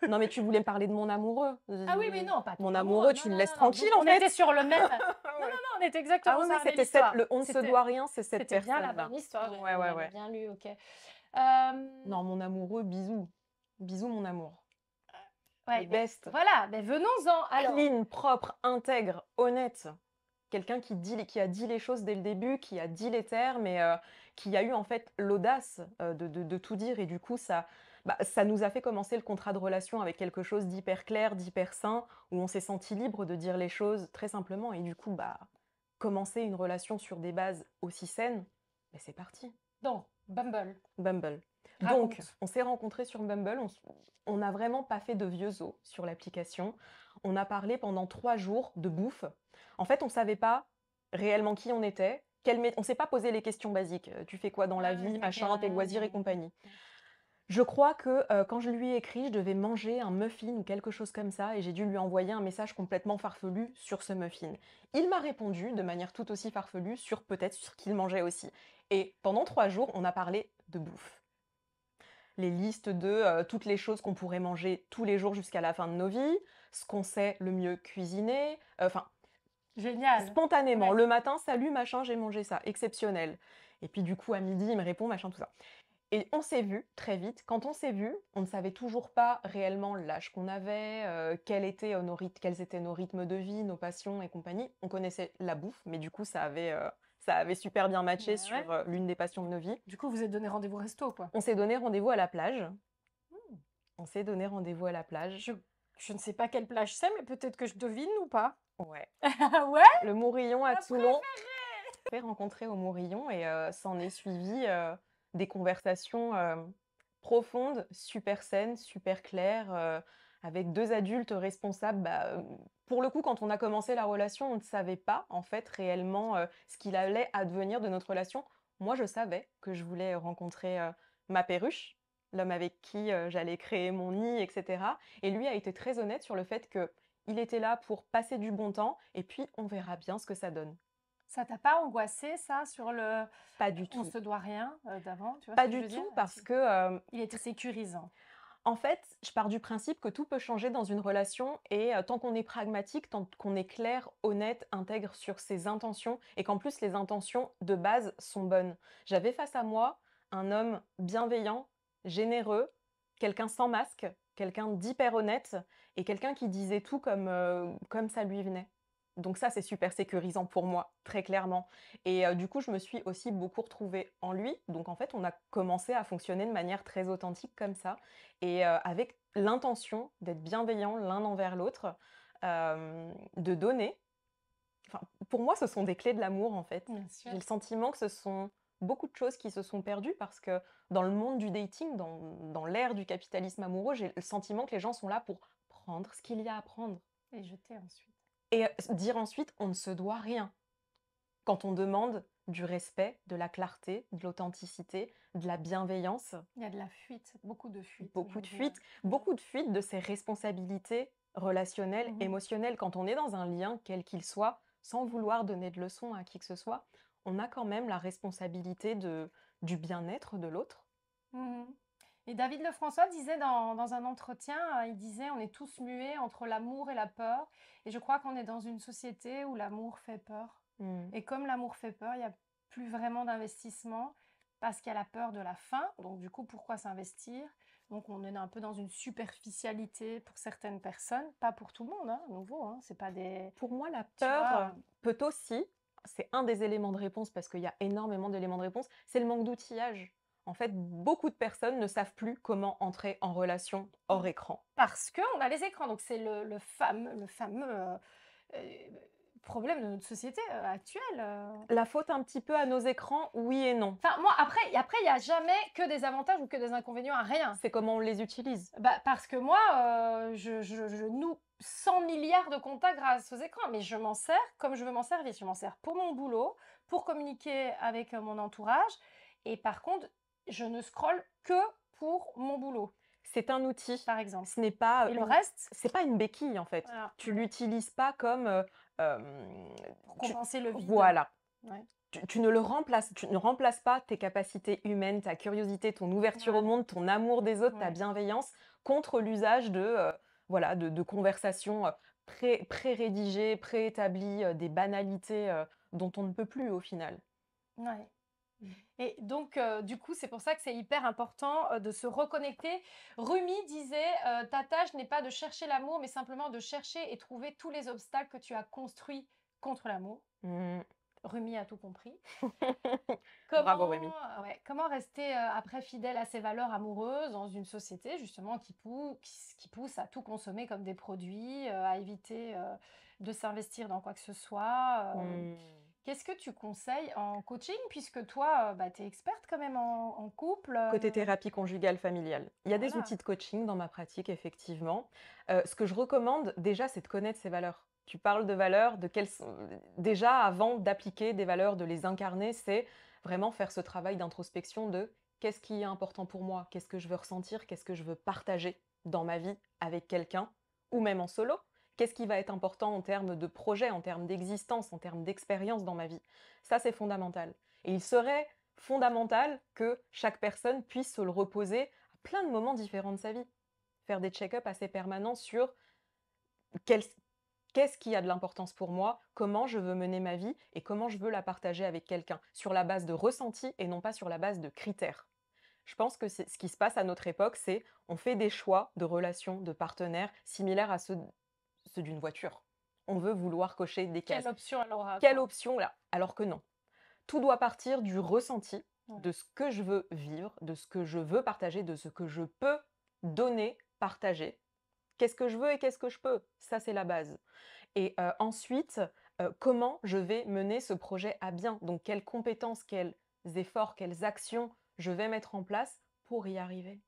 Non, mais tu voulais me parler de mon amoureux. Ah oui, mais non, pas ton Mon amoureux. amoureux, Non, tu le non, laisses non, non. Donc tranquille en on était fait. sur le même. Non, non, Ouais. non, on était Ah exactement oui, sur oui, la même c'était histoire. le on ne se doit rien, c'est cette C'était bien la personne-là. bonne histoire. Ouais, ouais, J'avais ouais. bien lu, ok. Non, mon amoureux, bisous. Bisous, mon amour. Le Ouais, mais best. voilà, mais venons-en. Alors, Clean, propre, intègre, honnête. Quelqu'un qui a dit les choses dès le début, qui a dit les termes et qui a eu en fait l'audace de tout dire. Et du coup, ça nous a fait commencer le contrat de relation avec quelque chose d'hyper clair, d'hyper sain, où on s'est senti libre de dire les choses très simplement. Et du coup, commencer une relation sur des bases aussi saines, c'est parti. donc, Bumble, Bumble. Donc, raconte. on s'est rencontrés sur Bumble. On n'a vraiment pas fait de vieux os sur l'application. On a parlé pendant 3 jours de bouffe. En fait, on ne savait pas réellement qui on était. On ne s'est pas posé les questions basiques. Tu fais quoi dans la vie, machin, tes loisirs et compagnie. Je crois que quand je lui ai écrit, je devais manger un muffin ou quelque chose comme ça, et j'ai dû lui envoyer un message complètement farfelu sur ce muffin. Il m'a répondu de manière tout aussi farfelue sur peut-être sur qu'il mangeait aussi. Et pendant 3 jours, on a parlé de bouffe. Les listes de toutes les choses qu'on pourrait manger tous les jours jusqu'à la fin de nos vies, ce qu'on sait le mieux cuisiner, enfin, Génial. spontanément, Ouais. le matin, salut, machin, j'ai mangé ça, exceptionnel. Et puis du coup, à midi, il me répond, machin, tout ça. Et on s'est vu très vite. Quand on s'est vu, on ne savait toujours pas réellement l'âge qu'on avait, quels étaient nos rythmes de vie, nos passions et compagnie. On connaissait la bouffe, mais du coup, ça avait super bien matché Ouais, sur ouais. l'une des passions de nos vies. Du coup, vous êtes donné rendez-vous resto, quoi. On s'est donné rendez-vous à la plage. On s'est donné rendez-vous à la plage. Je ne sais pas quelle plage c'est, mais peut-être que je devine ou pas. Ouais. Ah ouais? Le Mourillon à Ma Toulon. On s'est rencontrés au Mourillon et s'en est suivi des conversations profondes, super saines, super claires, avec 2 adultes responsables. Pour le coup, quand on a commencé la relation, on ne savait pas en fait réellement ce qu'il allait advenir de notre relation. Moi, je savais que je voulais rencontrer ma perruche, l'homme avec qui j'allais créer mon nid, etc. Et lui a été très honnête sur le fait qu'il était là pour passer du bon temps et puis on verra bien ce que ça donne. Ça t'a pas angoissé, ça, sur le Pas du on tout. se doit rien d'avant, tu vois ce Pas que je du veux dire? tout parce que, Il était sécurisant. en fait, je pars du principe que tout peut changer dans une relation et tant qu'on est pragmatique, tant qu'on est clair, honnête, intègre sur ses intentions et qu'en plus les intentions de base sont bonnes. J'avais face à moi un homme bienveillant, généreux, quelqu'un sans masque, quelqu'un d'hyper honnête et quelqu'un qui disait tout comme ça lui venait. Donc ça, c'est super sécurisant pour moi, très clairement. Et du coup, je me suis aussi beaucoup retrouvée en lui. Donc en fait, on a commencé à fonctionner de manière très authentique comme ça et avec l'intention d'être bienveillants l'un envers l'autre, de donner. Enfin, pour moi, ce sont des clés de l'amour, en fait. Bien sûr. J'ai le sentiment que ce sont beaucoup de choses qui se sont perdues parce que dans le monde du dating, dans l'ère du capitalisme amoureux, j'ai le sentiment que les gens sont là pour prendre ce qu'il y a à prendre. Et jeter ensuite. Et dire ensuite, on ne se doit rien. Quand on demande du respect, de la clarté, de l'authenticité, de la bienveillance, Il y a de la fuite, beaucoup de fuite beaucoup de aujourd'hui. fuites, beaucoup de fuites de ses responsabilités relationnelles, Mhm. émotionnelles. Quand on est dans un lien, quel qu'il soit, sans vouloir donner de leçons à qui que ce soit, on a quand même la responsabilité du bien-être de l'autre. Mhm. Et David Lefrançois disait dans un entretien, il disait, on est tous muets entre l'amour et la peur. Et je crois qu'on est dans une société où l'amour fait peur. Mm. Et comme l'amour fait peur, il n'y a plus vraiment d'investissement parce qu'il y a la peur de la fin. Donc du coup, pourquoi s'investir? Donc on est un peu dans une superficialité pour certaines personnes, pas pour tout le monde, hein, à nouveau, hein, c'est pas des... Pour moi, la Tu peur vois, peut aussi, c'est un des éléments de réponse parce qu'il y a énormément d'éléments de réponse, c'est le manque d'outillage. En fait, beaucoup de personnes ne savent plus comment entrer en relation hors écran. parce qu'on a les écrans. Donc c'est le fameux problème de notre société actuelle. La faute un petit peu à nos écrans, oui et non. Enfin, moi, après, il n'y a jamais que des avantages ou que des inconvénients à rien. C'est comment on les utilise. Bah, parce que moi, je noue 100 milliards de contacts grâce aux écrans, mais je m'en sers comme je veux m'en servir. Je m'en sers pour mon boulot, pour communiquer avec mon entourage. Et par contre, je ne scrolle que pour mon boulot, C'est un outil. par exemple. Ce n'est pas Et le une, reste, c'est pas une béquille en fait. voilà, Tu l'utilises pas comme pour tu- compenser le vide. voilà. Ouais. Tu ne remplaces pas tes capacités humaines, ta curiosité, ton ouverture au Ouais. monde, ton amour des autres, ta Ouais. bienveillance contre l'usage voilà, de conversations pré-rédigées, préétablies, des banalités dont on ne peut plus au final. Ouais. Et donc, du coup, c'est pour ça que c'est hyper important de se reconnecter. Rumi disait, ta tâche n'est pas de chercher l'amour, mais simplement de chercher et trouver tous les obstacles que tu as construits contre l'amour. Mm. Rumi a tout compris. Bravo Rémi. Comment rester après fidèle à ses valeurs amoureuses dans une société justement qui pousse à tout consommer comme des produits, à éviter de s'investir dans quoi que ce soit. Mm. Qu'est-ce que tu conseilles en coaching puisque toi, bah, tu es experte quand même en couple. Côté thérapie conjugale familiale. Il y a des Voilà. outils de coaching dans ma pratique, effectivement. Ce que je recommande, déjà, c'est de connaître ses valeurs. Tu parles de valeurs, déjà, avant d'appliquer des valeurs, de les incarner, c'est vraiment faire ce travail d'introspection de qu'est-ce qui est important pour moi, qu'est-ce que je veux ressentir, qu'est-ce que je veux partager dans ma vie avec quelqu'un, ou même en solo. Qu'est-ce qui va être important en termes de projet, en termes d'existence, en termes d'expérience dans ma vie. Ça, c'est fondamental. Et il serait fondamental que chaque personne puisse se le reposer à plein de moments différents de sa vie. Faire des check-ups assez permanents sur quel- qu'est-ce qui a de l'importance pour moi, comment je veux mener ma vie et comment je veux la partager avec quelqu'un, sur la base de ressenti et non pas sur la base de critères. Je pense que ce qui se passe à notre époque, c'est on fait des choix de relations, de partenaires similaires à ceux d'une voiture. On veut vouloir cocher des cases. Quelle option elle aura, Quelle quoi. option là? Alors que non. Tout doit partir du ressenti, Ouais. de ce que je veux vivre, de ce que je veux partager, de ce que je peux donner, partager. Qu'est-ce que je veux et qu'est-ce que je peux? Ça, c'est la base. Et ensuite, comment je vais mener ce projet à bien? Donc, quelles compétences, quels efforts, quelles actions je vais mettre en place pour y arriver?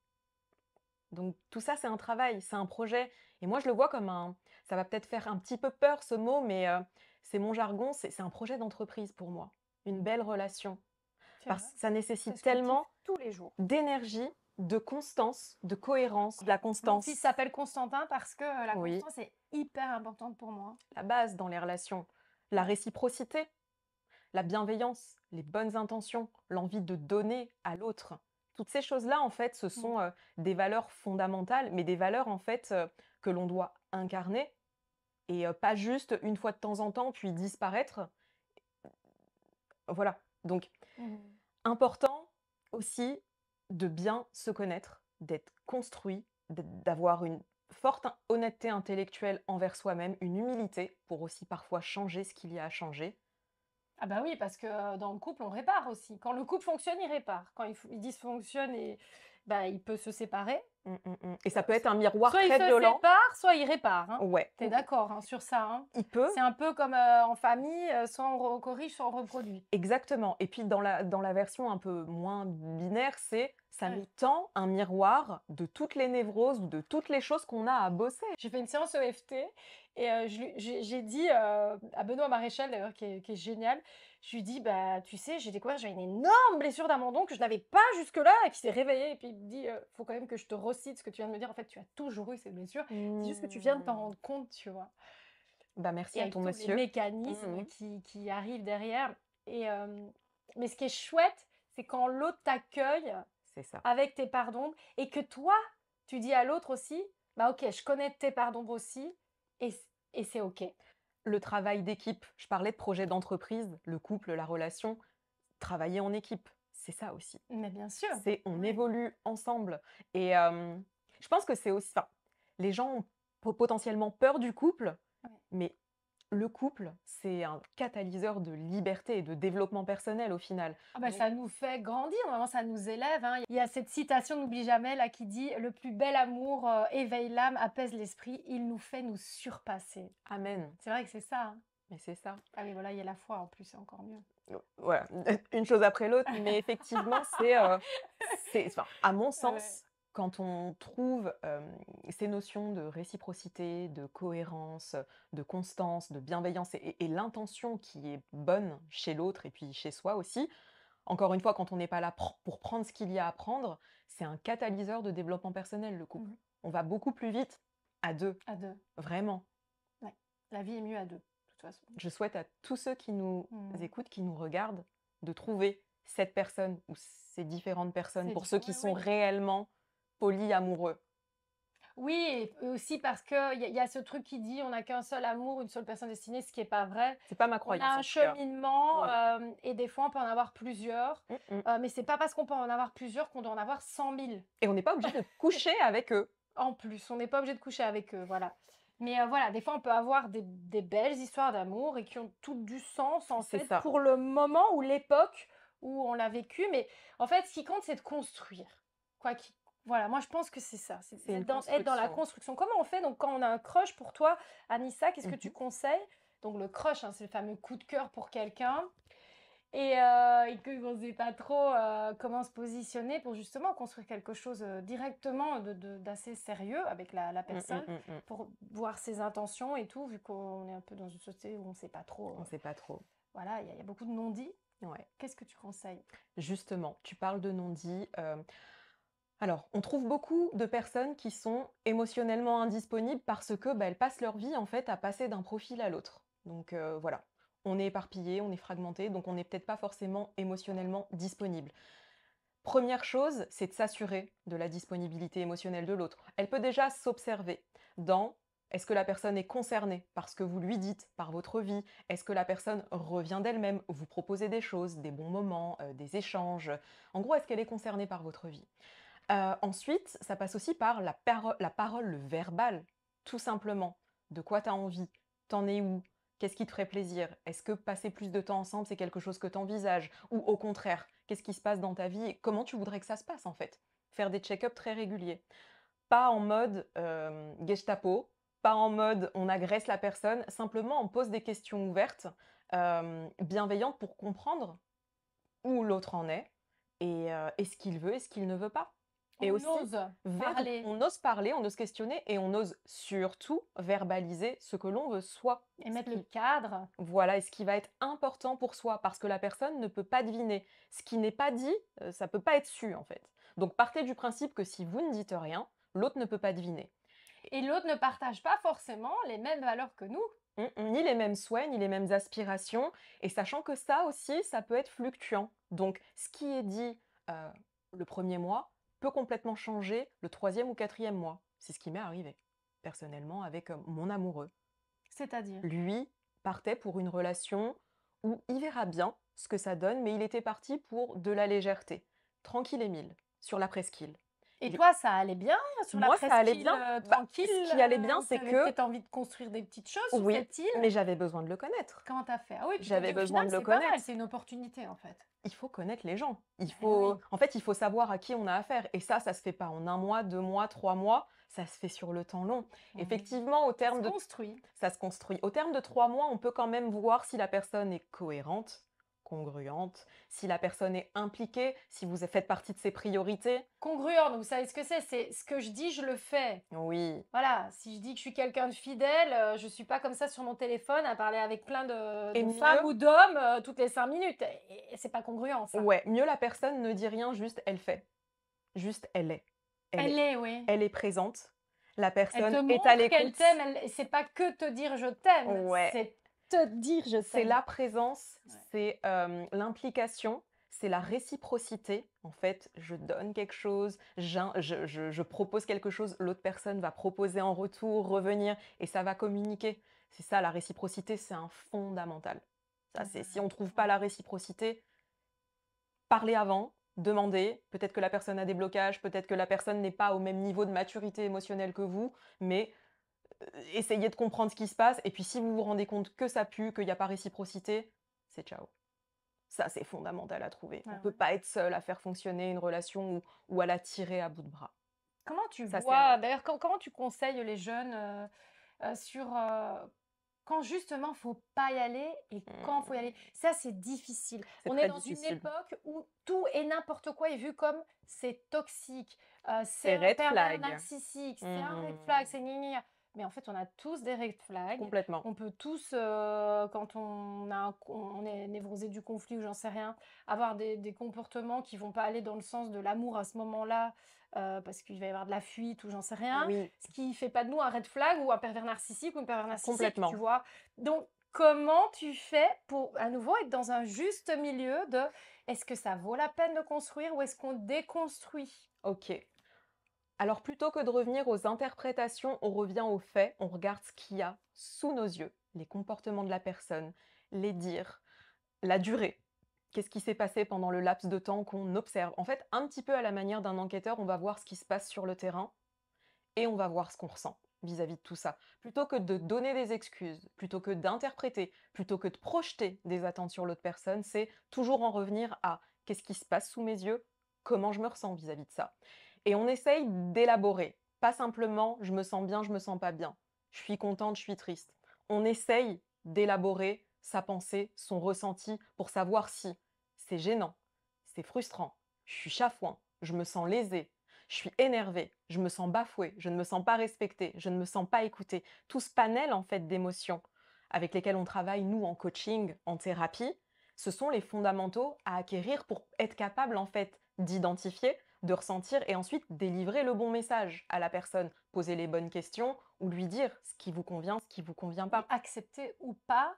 Donc, tout ça, c'est un travail, c'est un projet. Et moi, je le vois comme un... Ça va peut-être faire un petit peu peur, ce mot, mais c'est mon jargon, c'est un projet d'entreprise pour moi. Une belle relation. C'est Parce vrai. que ça C'est nécessite ce que tu tellement fais tous les jours. d'énergie, de constance, de cohérence, de la Mon fils constance. s'appelle Constantin parce que la Oui, constance est hyper importante pour moi. la base dans les relations. La Ouais. réciprocité, la bienveillance, les bonnes intentions, l'envie de donner à l'autre. Toutes ces choses-là, en fait, ce Mm. sont des valeurs fondamentales, mais des valeurs, en fait, que l'on doit incarner et pas juste une fois de temps en temps, puis disparaître. Voilà. Donc, Mhm. important aussi de bien se connaître, d'être construit, d'avoir une forte honnêteté intellectuelle envers soi-même, une humilité pour aussi parfois changer ce qu'il y a à changer. Ah bah oui, parce que, dans le couple, on répare aussi. Quand le couple fonctionne, il répare. Quand il dysfonctionne et bah, il peut se séparer. Et ça peut être S un miroir Soit il très se violent. sépare, soit il répare, hein. Ouais, Tu es d'accord, hein, sur ça, hein? il peut. C'est un peu comme, en famille, soit on corrige, soit on reproduit. Exactement. Et puis dans la version un peu moins binaire, c'est ça Ouais. nous tend un miroir de toutes les névroses ou de toutes les choses qu'on a à bosser. J'ai fait une séance EFT et j'ai dit, à Benoît Maréchal d'ailleurs qui est génial, je lui dis: «Bah, tu sais, j'ai découvert que j'avais une énorme blessure d'abandon que je n'avais pas jusque-là» et qui s'est réveillé et puis il me dit: «Faut quand même que je te recite ce que tu viens de me dire. En fait, tu as toujours eu cette blessure, c'est juste que tu viens de t'en Mmh. rendre compte», tu vois? Bah, merci Et à avec ton tous les monsieur. mécanismes Mmh. qui arrivent derrière et mais ce qui est chouette, c'est quand l'autre t'accueille C'est ça. avec tes parts d'ombre et que toi, tu dis à l'autre aussi: «Bah, OK, je connais tes parts d'ombre aussi et c'est OK». Le travail d'équipe, je parlais de projet d'entreprise, le couple, la relation, travailler en équipe, c'est ça aussi. Mais bien sûr, C'est on ouais, évolue ensemble et je pense que c'est aussi enfin, les gens ont potentiellement peur du couple, ouais. mais le couple, c'est un catalyseur de liberté et de développement personnel au final. Ah bah, Donc ça nous fait grandir, vraiment ça nous élève, hein. Il y a cette citation, n'oublie jamais, là, qui dit: «Le plus bel amour, éveille l'âme, apaise l'esprit, il nous fait nous surpasser». amen, C'est vrai que c'est ça, hein. mais c'est ça. Ah oui, voilà, il y a la foi en plus, c'est encore mieux. Voilà, une chose après l'autre, mais effectivement, c'est enfin, à mon Ouais. sens, quand on trouve, ces notions de réciprocité, de cohérence, de constance, de bienveillance et l'intention qui est bonne chez l'autre et puis chez soi aussi, encore une fois, quand on n'est pas là pour prendre ce qu'il y a à prendre, c'est un catalyseur de développement personnel, le couple. Mmh. On va beaucoup plus vite à 2, À 2. vraiment. Ouais. La vie est mieux à 2, de toute façon. Je souhaite à tous ceux qui nous Mmh. écoutent, qui nous regardent, de trouver cette personne ou ces différentes personnes C'est pour du ceux qui oui, sont oui. réellement polyamoureux. Oui et aussi parce qu'il y a ce truc qui dit: «On n'a qu'un seul amour, une seule personne destinée», ce qui est pas vrai. C'est pas ma On a croyance un en tout cas. cheminement, Ouais. et des fois on peut en avoir plusieurs, Mmh mh. mais c'est pas parce qu'on peut en avoir plusieurs qu'on doit en avoir 100 000. Et on n'est pas obligé de coucher avec eux. En plus, on n'est pas obligé de coucher avec eux, voilà. Mais voilà, des fois on peut avoir des belles histoires d'amour et qui ont toutes du sens en C'est fait ça. pour le moment ou l'époque où on l'a vécu, mais en fait ce qui compte c'est de construire. Quoi qui Voilà, moi je pense que c'est ça, c'est C'est une être dans la construction. construction. Comment on fait donc quand on a un crush pour toi, Anissa, qu'est-ce que tu Mmh. conseilles? Donc le crush, hein, c'est le fameux coup de cœur pour quelqu'un et qu'on ne sait pas trop, comment se positionner pour justement construire quelque chose, directement d'assez sérieux avec la Mmh, mmh, personne, mmh, mmh. pour voir ses intentions et tout, vu qu'on est un peu dans une société où on ne sait pas trop, On sait pas trop. voilà, il y a beaucoup de non-dits. Ouais. Qu'est-ce que tu conseilles? Justement, tu parles de non-dit, alors, on trouve beaucoup de personnes qui sont émotionnellement indisponibles parce que, bah, elles passent leur vie, en fait, à passer d'un profil à l'autre. Donc, voilà, on est éparpillé, on est fragmenté, donc on n'est peut-être pas forcément émotionnellement disponible. Première chose, c'est de s'assurer de la disponibilité émotionnelle de l'autre. Elle peut déjà s'observer dans: est-ce que la personne est concernée par ce que vous lui dites, par votre vie? Est-ce que la personne revient d'elle-même, vous proposer des choses, des bons moments, des échanges? En gros, est-ce qu'elle est concernée par votre vie? Ensuite, ça passe aussi par la parole, le verbal, tout simplement. De quoi tu as envie? T'en es où? Qu'est-ce qui te ferait plaisir? Est-ce que passer plus de temps ensemble, c'est quelque chose que tu envisages? Ou au contraire, qu'est-ce qui se passe dans ta vie? Comment tu voudrais que ça se passe, en fait? Faire des check-up très réguliers. Pas en mode, Gestapo, pas en mode on agresse la personne, simplement on pose des questions ouvertes, bienveillantes pour comprendre où l'autre en est et ce qu'il veut et ce qu'il ne veut pas. Et On aussi, ose parler on ose parler, on ose questionner et on ose surtout verbaliser ce que l'on veut soi. et Ce mettre le qui cadre. voilà, et ce qui va être important pour soi, parce que la personne ne peut pas deviner. Ce qui n'est pas dit, ça peut pas être su, en fait. Donc partez du principe que si vous ne dites rien, l'autre ne peut pas deviner. Et l'autre ne partage pas forcément les mêmes valeurs que nous. Ni les mêmes souhaits, ni les mêmes aspirations, et sachant que ça aussi, ça peut être fluctuant. Donc, ce qui est dit le premier mois peut complètement changer le troisième ou quatrième mois. C'est ce qui m'est arrivé, personnellement, avec mon amoureux. C'est-à-dire? Lui partait pour une relation où il verra bien ce que ça donne, mais il était parti pour de la légèreté, tranquille Émile, sur la presqu'île. Et J'ai toi, ça allait bien sur la Moi, ça allait presqu'île, bien. Bah, tranquille, ce qui allait bien, où tu c'est avais que peut-être envie de construire des petites choses sur oui, cette île? mais j'avais besoin de le connaître. Comment tu as fait? Ah oui, tu t'es J'avais dit: «Au besoin final, de le c'est pas mal, connaître. c'est une opportunité, en fait». Il faut connaître les gens. Eh oui. En fait, il faut savoir à qui on a affaire. Et ça se fait pas en 1 mois, 2 mois, 3 mois. Ça se fait sur le temps long. Mmh. Effectivement, Ça se construit. ça se construit. Au terme de 3 mois, on peut quand même voir si la personne est cohérente, congruente, si la personne est impliquée, si vous faites partie de ses priorités. Congruent, donc vous savez ce que c'est? C'est ce que je dis, je le fais. Oui, Voilà, si je dis que je suis quelqu'un de fidèle, je suis pas comme ça sur mon téléphone à parler avec plein et de mieux, femmes ou d'hommes, toutes les 5 minutes et c'est pas congruent ça. ouais, mieux la personne ne dit rien, juste elle fait. Juste elle est. Elle Elle est. est, oui. Elle est présente. La Elle te personne est à montre qu'elle l'écoute. t'aime, c'est pas que te dire je t'aime, Ouais. c'est te dire je C'est t'aime. la présence, Ouais. c'est, l'implication, c'est la réciprocité. En fait, je donne quelque chose, je propose quelque chose, l'autre personne va proposer en retour, revenir et ça va communiquer. C'est ça la réciprocité, c'est un fondamental. Ça, c'est si on ne trouve pas la réciprocité, parlez avant, demandez. Peut-être que la personne a des blocages, peut-être que la personne n'est pas au même niveau de maturité émotionnelle que vous, mais essayez de comprendre ce qui se passe et puis si vous vous rendez compte que ça pue, qu'il y a pas réciprocité, c'est ciao. Ça, c'est fondamental à trouver. Ouais, On ouais. peut pas être seul à faire fonctionner une relation ou à la tirer à bout de bras. Comment tu Ça, c'est à vois voir. d'ailleurs, comment tu conseilles les jeunes, sur, quand justement faut pas y aller et quand faut y aller? Mmh, Ça, c'est difficile. c'est On est très dans une difficile. époque où tout et n'importe quoi est vu comme c'est toxique, c'est C'est un red pervers flag. narcissique, c'est un red Mmh, flag, c'est gna gna gna. Mais en fait, on a tous des red flags. complètement. On peut tous, quand on est névrosé du conflit ou j'en sais rien, avoir des comportements qui vont pas aller dans le sens de l'amour à ce moment-là, parce qu'il va y avoir de la fuite ou j'en sais rien. Oui, Ce qui fait pas de nous un red flag ou un pervers narcissique ou une pervers narcissique, tu complètement. vois? Donc, comment tu fais pour, à nouveau, être dans un juste milieu de: est-ce que ça vaut la peine de construire ou est-ce qu'on déconstruit? OK. Alors plutôt que de revenir aux interprétations, on revient aux faits, on regarde ce qu'il y a sous nos yeux, les comportements de la personne, les dires, la durée. Qu'est-ce qui s'est passé pendant le laps de temps qu'on observe? En fait, un petit peu à la manière d'un enquêteur, on va voir ce qui se passe sur le terrain et on va voir ce qu'on ressent vis-à-vis de tout ça. Plutôt que de donner des excuses, plutôt que d'interpréter, plutôt que de projeter des attentes sur l'autre personne, c'est toujours en revenir à qu'est-ce qui se passe sous mes yeux, comment je me ressens vis-à-vis de ça. Et on essaye d'élaborer, pas simplement je me sens bien, je me sens pas bien, je suis contente, je suis triste. On essaye d'élaborer sa pensée, son ressenti pour savoir si c'est gênant, c'est frustrant, je suis chafouin, je me sens lésée, je suis énervée, je me sens bafouée, je ne me sens pas respectée, je ne me sens pas écoutée. Tout ce panel en fait d'émotions avec lesquelles on travaille nous en coaching, en thérapie, ce sont les fondamentaux à acquérir pour être capable en fait d'identifier, de ressentir et ensuite délivrer le bon message à la personne, poser les bonnes questions ou lui dire ce qui vous convient, ce qui vous convient Et pas. accepter ou pas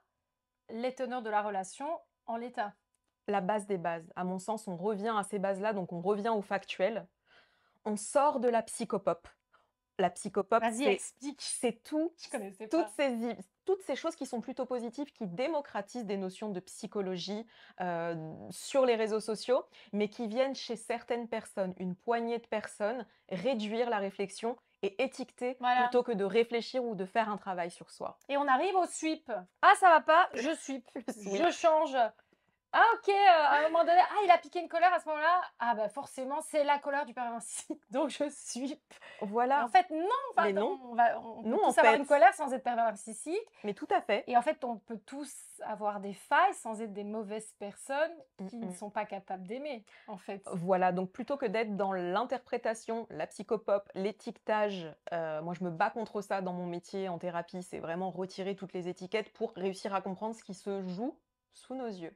les teneurs de la relation en l'état. La base des bases. À mon sens, on revient à ces bases-là, donc on revient au factuel. On sort de la psychopop. La psychopop, Vas-y, explique. c'est tout, Je connaissais toutes pas. toutes ces choses qui sont plutôt positives, qui démocratisent des notions de psychologie sur les réseaux sociaux, mais qui viennent chez certaines personnes, une poignée de personnes, réduire la réflexion et étiqueter Voilà. plutôt que de réfléchir ou de faire un travail sur soi. Et on arrive au sweep. Ah, ça va pas, je sweep. Le Je sweep. change. Ah OK, à un moment donné, ah il a piqué une colère à ce moment-là. Ah bah forcément, c'est la colère du pervers narcissique, donc je sweep. Et en Voilà. fait non, enfin Mais non, on peut non en tous avoir une fait. colère sans être pervers narcissique Mais tout à fait. et en fait, on peut tous avoir des failles sans être des mauvaises personnes Mm, qui ne mm. sont pas capables d'aimer, en fait. Voilà, donc plutôt que d'être dans l'interprétation, la psychopop, l'étiquetage, moi je me bats contre ça dans mon métier en thérapie, c'est vraiment retirer toutes les étiquettes pour réussir à comprendre ce qui se joue sous nos yeux.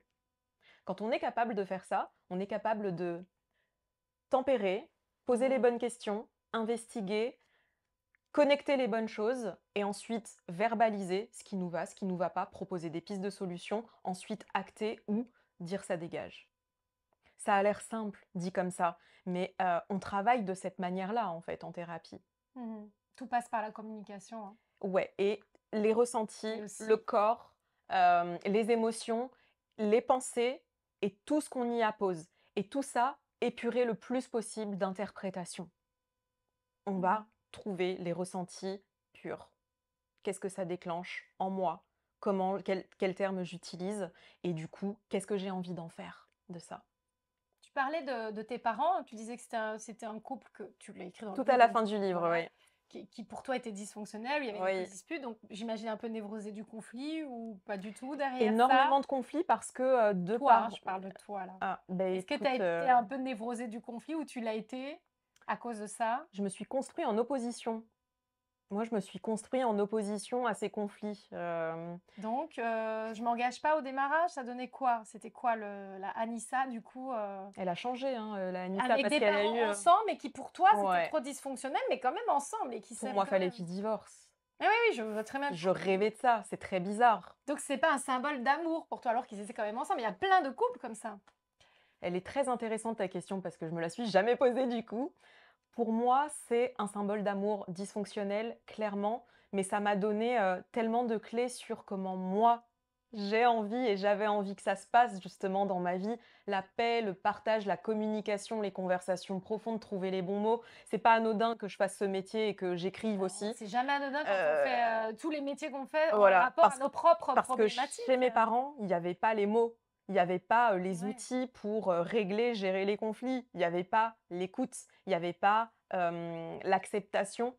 Quand on est capable de faire ça, on est capable de tempérer, poser les Mmh. bonnes questions, investiguer, connecter les bonnes choses et ensuite verbaliser ce qui nous va, ce qui nous va pas, proposer des pistes de solutions, ensuite acter ou dire ça dégage. Ça a l'air simple dit comme ça, mais on travaille de cette manière-là, en fait, en thérapie. Mmh. Tout passe par la communication, hein. Ouais et les Et ressentis, le aussi corps, les émotions, les pensées et tout ce qu'on y appose et tout ça épuré le plus possible d'interprétation. on Mmh. va trouver les ressentis purs. Qu'est-ce que ça déclenche en moi? Quels termes j'utilise? Et du coup, qu'est-ce que j'ai envie d'en faire de ça? Tu parlais de tes parents, tu disais que c'était un couple que tu l'as écrit dans le Tout à livre, la donc fin du livre, voilà, oui. qui pour toi était dysfonctionnel, où il y avait une Oui. dispute, donc j'imagine un peu névrosé du conflit ou pas du tout derrière ça? Énormément de conflits parce que, de Toi, hein, par je parle de toi là. ah, beh, Est-ce que tu as écoute, été un peu névrosé du conflit ou tu l'as été à cause de ça? je me suis construit en opposition. Moi, je me suis construit en opposition à ces conflits, Donc, je m'engage pas au démarrage, ça donnait quoi? C'était quoi la Anissa du coup, elle a changé, hein, la Anissa avec parce des qu'elle a parents eu, ensemble et qui pour toi c'était ouais, trop dysfonctionnel, mais quand même ensemble et qui pour s'aiment moi, quand fallait même? qu'ils divorcent. Ah oui, oui, je vois très bien le Je couple. rêvais de ça, c'est très bizarre. Donc c'est pas un symbole d'amour pour toi alors qu'ils étaient quand même ensemble. Il y a plein de couples comme ça. Elle est très intéressante ta question parce que je me la suis jamais posée du coup. Pour moi, c'est un symbole d'amour dysfonctionnel, clairement, mais ça m'a donné, tellement de clés sur comment moi, j'ai envie et j'avais envie que ça se passe justement dans ma vie. La paix, le partage, la communication, les conversations profondes, trouver les bons mots. C'est pas anodin que je fasse ce métier et que j'écrive Alors, aussi. c'est jamais anodin quand on Heu, fait, tous les métiers qu'on fait en voilà, rapport à nos propres parce que chez problématiques. mes parents, il y avait pas les mots, il y avait pas, les Ouais. outils pour, régler, gérer les conflits. Il y avait pas l'écoute, il y avait pas, l'acceptation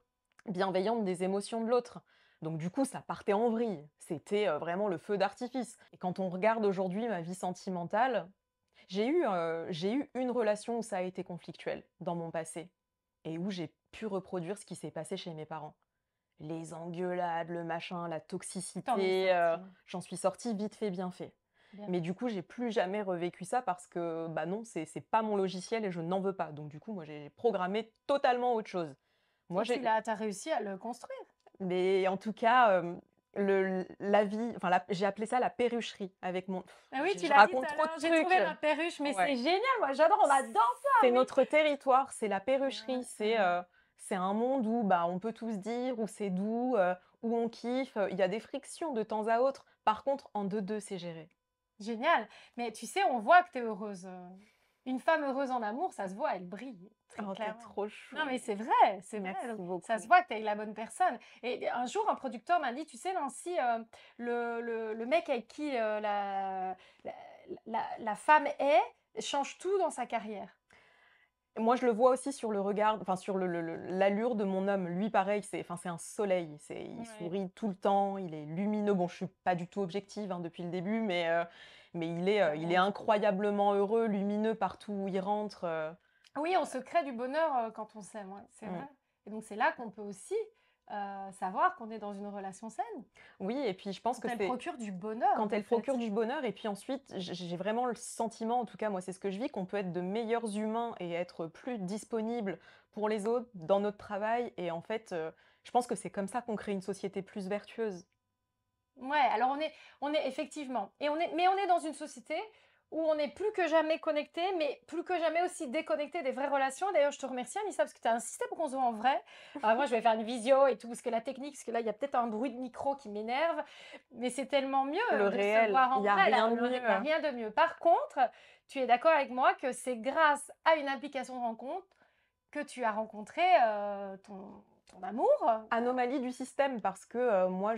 bienveillante des émotions de l'autre. Donc du coup, ça partait en vrille. C'était, vraiment le feu d'artifice et quand on regarde aujourd'hui ma vie sentimentale, j'ai eu une relation où ça a été conflictuel dans mon passé et où j'ai pu reproduire ce qui s'est passé chez mes parents. Les engueulades, le machin, la Tu es toxicité, sortie. j'en suis sortie vite fait, bien fait. Bien. Mais du coup, j'ai plus jamais revécu ça parce que, bah, non, c'est pas mon logiciel et je n'en veux pas. Donc du coup, moi, j'ai programmé totalement autre chose. Moi, Et j'ai tu as réussi à le construire. mais en tout cas, la vie enfin la j'ai appelé ça la perrucherie avec mon Ah oui, tu je l'as dit tout raconte à trop de l'heure, j'ai trucs. trouvé ma perruche, mais Ouais. c'est génial, moi j'adore, on adore ça, C'est oui. notre territoire, c'est la C'est vrai, perrucherie, c'est vrai. c'est un monde où, bah, on peut tout se dire, où c'est doux, où on kiffe, il y a des frictions de temps à autre. Par contre, en deux c'est géré. Génial. Mais tu sais, on voit que tu es heureuse. Une femme heureuse en amour, ça se voit, elle brille, très Oh, tu clairement. trop Non, mais chou. c'est vrai, c'est vrai. Donc, Merci ça se beaucoup. voit que tu es avec la bonne personne. Et un jour, un producteur m'a dit, tu sais, Nancy, le mec avec qui la, la femme est, change tout dans sa carrière. Moi, je le vois aussi sur le regard, enfin sur l'allure de mon homme. Lui, pareil, c'est un soleil, il Ouais. sourit tout le temps, il est lumineux. Bon, je suis pas du tout objective, hein, depuis le début, mais il est Bon. incroyablement heureux, lumineux partout où il rentre, Oui, on se crée du bonheur quand on s'aime, ouais, c'est mmh. vrai. Et donc, c'est là qu'on peut aussi savoir qu'on est dans une relation saine, Oui et puis je pense quand que elle c'est procure du bonheur, quand de elle fait. procure du bonheur et puis ensuite, j'ai vraiment le sentiment, en tout cas moi c'est ce que je vis, qu'on peut être de meilleurs humains et être plus disponible pour les autres dans notre travail et en fait, je pense que c'est comme ça qu'on crée une société plus vertueuse. Ouais, alors on est effectivement, mais on est dans une société où on est plus que jamais connecté, mais plus que jamais aussi déconnecté des vraies relations. D'ailleurs, je te remercie, Anissa, parce que tu as insisté pour qu'on se voit en vrai. Alors moi, je vais faire une visio et tout, parce que la technique, parce que là, il y a peut-être un bruit de micro qui m'énerve, mais c'est tellement Le mieux de se réel, voir il en y a vrai. rien de Il n'y a mieux. rien de mieux. Par contre, tu es d'accord avec moi que c'est grâce à une application de rencontre que tu as rencontré ton amour. Anomalie du système parce que, moi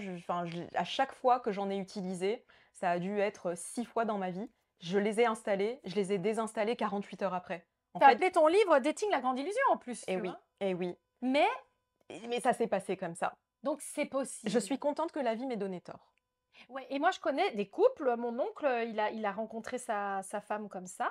à chaque fois que j'en ai utilisé, ça a dû être 6 fois dans ma vie, je les ai installés, je les ai désinstallés 48 heures après. En Tu as fait appelé ton livre Dating la grande illusion en plus, tu vois. eh oui, Mais mais ça s'est passé comme ça. donc c'est Je possible. suis contente que la vie m'ait donné tort. Ouais, et moi je connais des couples, mon oncle, il a rencontré sa femme comme ça,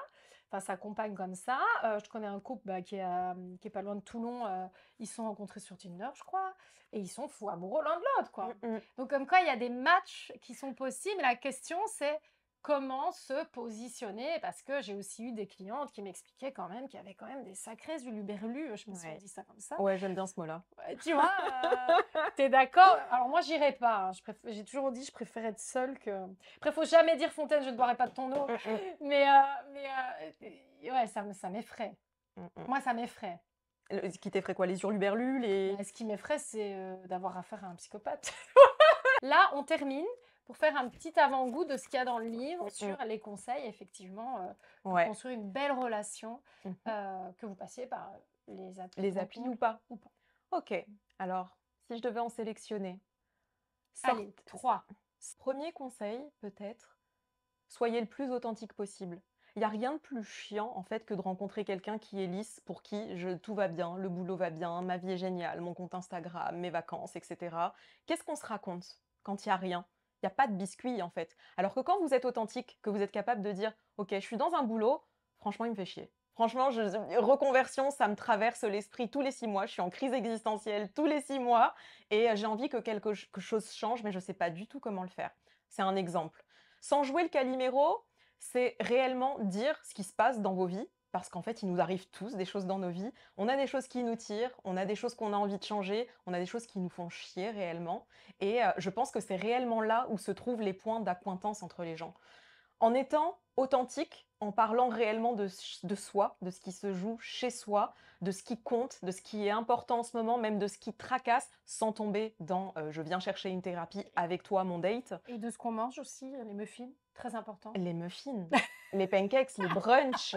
enfin sa compagne comme ça. Je connais un couple, bah, qui est pas loin de Toulon, ils se sont rencontrés sur Tinder, je crois, et ils sont fous amoureux l'un de l'autre, Mmh quoi. mh. Donc comme quoi il y a des matchs qui sont possibles. La question c'est comment se positionner? Parce que j'ai aussi eu des clientes qui m'expliquaient quand même qu'il y avait quand même des sacrés huluberlus, je sais pas si on Ouais. dit ça comme ça. Ouais, j'aime bien ce mot-là. Ouais, tu vois, tu d'accord? Alors moi, j'irai pas, hein. J'ai toujours dit, je préfère être seule que après, faut jamais dire: «Fontaine, je ne boirai pas de ton eau», Mmh mh. mais mais ouais, ça m'effraie. Mmh mh. Moi, ça m'effraie. Ce qui t'effraie quoi? Les hurluberlus, les Bah, ce qui m'effraie, c'est, d'avoir affaire à un psychopathe. Là, on termine pour faire un petit avant-goût de ce qu'il y a dans le livre mmh mh. sur les conseils, effectivement, pour Ouais. construire une belle relation, Mmh mh. que vous passiez par les applis de Les applis ou rencontre pas. ou pas. OK. Alors, si je devais en sélectionner, Allez, 3. premier conseil peut-être, soyez le plus authentique possible. Il y a rien de plus chiant en fait que de rencontrer quelqu'un qui est lisse, pour qui tout va bien, le boulot va bien, ma vie est géniale, mon compte Instagram, mes vacances, et cetera. Qu'est-ce qu'on se raconte quand il y a rien? Il y a pas de biscuit en fait. Alors que quand vous êtes authentique, que vous êtes capable de dire: «OK, je suis dans un boulot, franchement, il me fait chier. Franchement, reconversion, ça me traverse l'esprit tous les 6 mois. Je suis en crise existentielle tous les 6 mois et j'ai envie que quelque chose change, mais je sais pas du tout comment le faire». C'est un exemple. Sans jouer le Calimero, c'est réellement dire ce qui se passe dans vos vies, parce qu'en fait, il nous arrive tous des choses dans nos vies. On a des choses qui nous tirent, on a des choses qu'on a envie de changer, on a des choses qui nous font chier réellement. Et je pense que c'est réellement là où se trouvent les points d'accointance entre les gens. En étant authentique, en parlant réellement de soi, de ce qui se joue chez soi, de ce qui compte, de ce qui est important en ce moment, même de ce qui tracasse, sans tomber dans je viens chercher une thérapie avec toi, mon date. Et de ce qu'on mange aussi, les muffins, très important. Les muffins, les pancakes, les brunchs,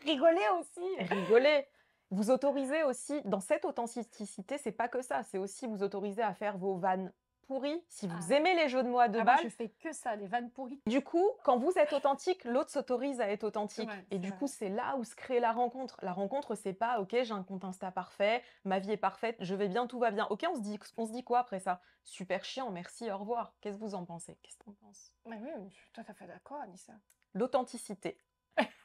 Rigoler aussi. rigoler. Vous autorisez aussi, dans cette authenticité, c'est pas que ça, c'est aussi vous autoriser à faire vos vannes pourries. Si vous Ah. aimez les jeux de mots à deux Ah, moi, balles, je fais que ça, les vannes pourries. du coup, quand vous êtes authentique, l'autre s'autorise à être authentique. Ouais, Et c'est du vrai. coup, c'est là où se crée la rencontre. La rencontre, c'est pas OK, j'ai un compte Insta parfait, ma vie est parfaite, je vais bien, tout va bien. OK, on se dit quoi après ça? Super chiant, merci, au revoir. Qu'est-ce que vous en pensez? Qu'est-ce que t'en penses? Mais oui, je suis tout à fait d'accord, Anissa. L'authenticité.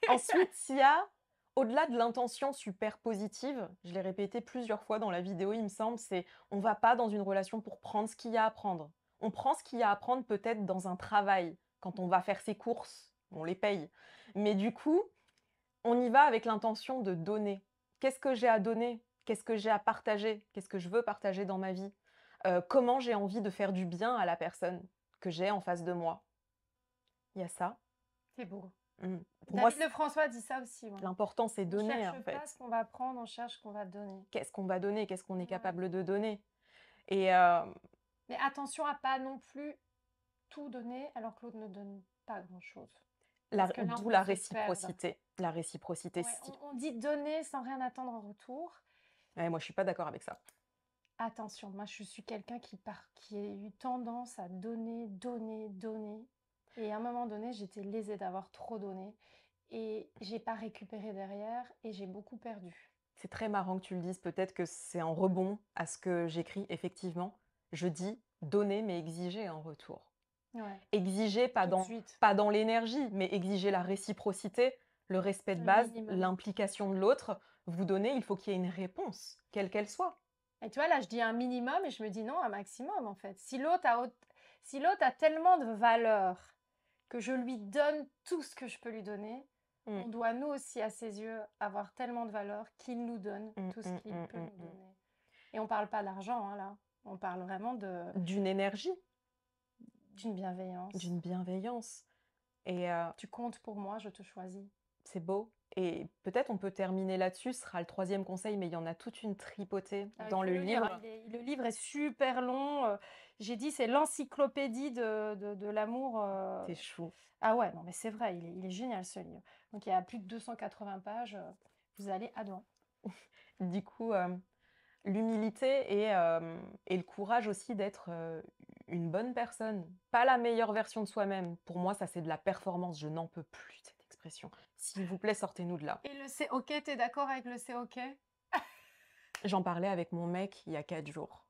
Ensuite, s'il y a, au-delà de l'intention super positive, je l'ai répété plusieurs fois dans la vidéo, il me semble, c'est on va pas dans une relation pour prendre ce qu'il y a à prendre. On prend ce qu'il y a à prendre peut-être dans un travail, quand on va faire ses courses, on les paye. Mais du coup, on y va avec l'intention de donner. Qu'est-ce que j'ai à donner? Qu'est-ce que j'ai à partager? Qu'est-ce que je veux partager dans ma vie? Comment j'ai envie de faire du bien à la personne que j'ai en face de moi? Il y a ça. C'est beau. Pour moi, David Lefrançois dit ça aussi. Ouais. l'important, c'est On donner, cherche en pas fait. ce qu'on va prendre, on cherche ce qu'on va donner. Qu'est-ce qu'on va donner? Qu'est-ce qu'on est Ouais. capable de donner? Et Mais attention à pas non plus tout donner alors que l'autre ne donne pas grand-chose. Parce que là, on d'où peut la se perdre. réciprocité. La réciprocité, Ouais, on dit donner sans rien attendre en retour. Ouais, moi, je suis pas d'accord avec ça. Attention, moi je suis quelqu'un qui a eu tendance à donner, donner, donner. Et à un moment donné, j'étais lésée d'avoir trop donné. Et j'ai pas récupéré derrière et j'ai beaucoup perdu. C'est très marrant que tu le dises. Peut-être que c'est en rebond à ce que j'écris. Effectivement, je dis donner, mais exiger en retour. Ouais, Exiger, tout de suite. pas dans l'énergie, mais exiger la réciprocité, le respect de Le base, minimum. l'implication de l'autre. Vous donnez, il faut qu'il y ait une réponse, quelle qu'elle soit. Et tu vois, là, je dis un minimum et je me dis non, un maximum en fait. Si l'autre a tellement de valeur que je lui donne tout ce que je peux lui donner, on doit nous aussi, à ses yeux, avoir tellement de valeur qu'il nous donne tout ce qu'il peut nous donner. Et on parle pas d'argent, hein, là. On parle vraiment D'une énergie, d'une bienveillance. d'une bienveillance. Et Tu comptes pour moi, je te choisis. c'est beau. Et peut-être on peut terminer là-dessus, ce sera le troisième conseil, mais il y en a toute une tripotée dans Il le faut lire, livre. hein. Le livre est super long. J'ai dit, c'est l'encyclopédie de l'amour. C'est chou. Ah ouais, non, mais c'est vrai, il est génial ce livre. Donc il y a plus de 280 pages. Vous allez adorer. Du coup, l'humilité et le courage aussi d'être une bonne personne, pas la meilleure version de soi-même. Pour moi, ça c'est de la performance, je n'en peux plus de cette expression. S'il vous plaît, sortez-nous de là. Et le c'est OK, t'es d'accord avec le c'est OK? J'en parlais avec mon mec il y a 4 jours.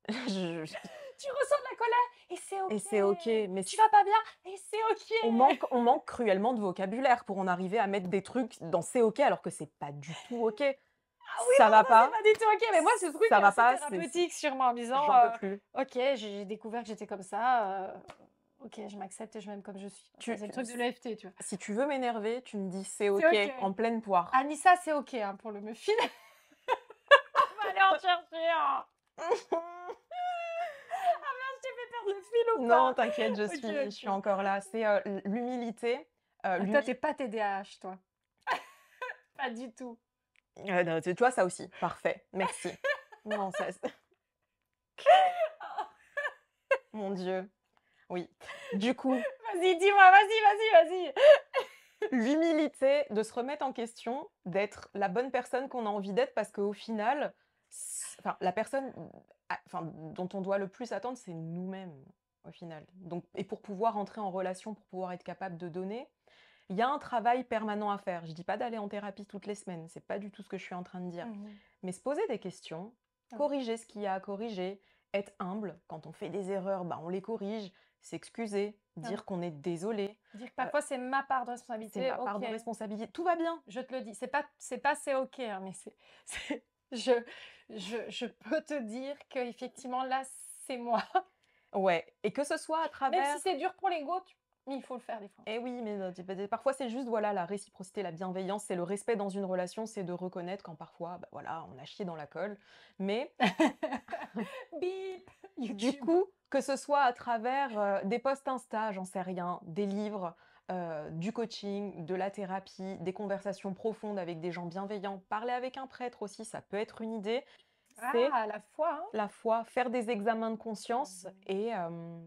Tu ressens de la colère et c'est OK. Et c'est OK, mais Tu vas pas bien et c'est OK. on manque cruellement de vocabulaire pour en arriver à mettre des trucs dans c'est OK alors que c'est pas du tout OK. Ah oui, Ça va c'est pas. pas du tout OK. Mais moi, ce truc Ça est va assez pas, thérapeutique sur moi en me disant j'en peux plus. OK, j'ai découvert que j'étais comme ça. OK, je m'accepte et je m'aime comme je suis. Tu- C'est le truc de l'EFT, tu vois. Si tu veux m'énerver, tu me dis c'est OK, OK. en pleine poire. Anissa, c'est OK hein, pour le muffin. On va aller en chercher un. Je t'ai fait perdre le fil ou pas? Non, t'inquiète, Ok, je suis encore là. C'est l'humilité. Toi, t'es pas TDAH, toi. Pas du tout. Non, tu vois, ça aussi. Parfait. Merci. Non, ça. Mon Dieu. Oui. Du coup, Vas-y, dis-moi, vas-y. l'humilité de se remettre en question, d'être la bonne personne qu'on a envie d'être, parce qu'au final, Enfin, la personne enfin, dont on doit le plus attendre, c'est nous-mêmes, au final. Donc, et pour pouvoir entrer en relation, pour pouvoir être capable de donner, il y a un travail permanent à faire. Je dis pas d'aller en thérapie toutes les semaines, c'est pas du tout ce que je suis en train de dire. Mmh. Mais se poser des questions, Ouais. corriger ce qu'il y a à corriger, être humble. Quand on fait des erreurs, bah, on les corrige, s'excuser, Ouais. dire qu'on est désolé. Dire que parfois c'est ma part de C'est responsabilité, ma part OK, de responsabilité. Tout va bien. je te le dis. C'est OK, hein, mais c'est je je peux te dire qu'effectivement là, c'est moi. Ouais. Et que ce soit à Même si travers. c'est dur pour l'ego, mais il faut le faire des fois. Eh oui, mais parfois c'est juste voilà la réciprocité, la bienveillance, c'est le respect dans une relation, c'est de reconnaître quand parfois, bah, voilà, on a chié dans la colle. Mais Bip! du YouTube. coup, que ce soit à travers, des posts Insta, j'en sais rien, des livres, du coaching, de la thérapie, des conversations profondes avec des gens bienveillants, parler avec un prêtre aussi, ça peut être une idée. C'est Ah, la foi, hein? la foi, faire des examens de conscience Mmh.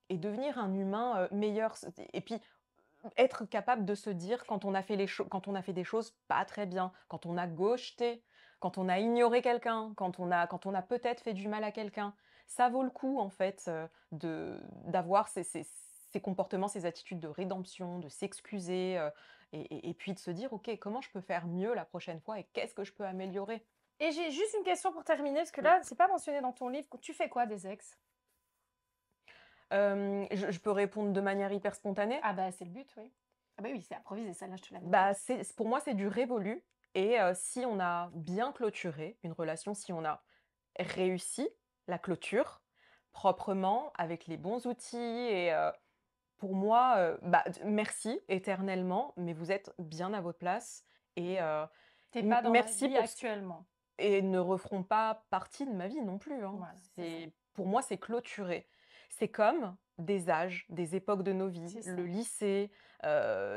et devenir un humain, meilleur. Et puis être capable de se dire quand on a fait des choses pas très bien, quand on a ghosteté, quand on a ignoré quelqu'un, quand on a peut-être fait du mal à quelqu'un, ça vaut le coup en fait, d'avoir ces comportements, ces attitudes de rédemption, de s'excuser, et puis de se dire: «OK, comment je peux faire mieux la prochaine fois et qu'est-ce que je peux améliorer?» Et j'ai juste une question pour terminer, parce que Oui. là, c'est pas mentionné dans ton livre. Tu fais quoi des ex? Je peux répondre de manière hyper spontanée? Ah bah, c'est le but, oui. Ah bah oui, c'est improvisé, celle-là, je te l'avais dit. Bah, pour moi, c'est du révolu et si on a bien clôturé une relation, si on a réussi la clôture proprement, avec les bons outils et pour moi, bah, merci éternellement, mais vous êtes bien à votre place et Tu pas dans ma merci vie pour ce actuellement. et ne referont pas partie de ma vie non plus, hein. Voilà, c'est ça. Pour moi, c'est clôturé. C'est comme des âges, des époques de nos vies, C'est le ça. lycée,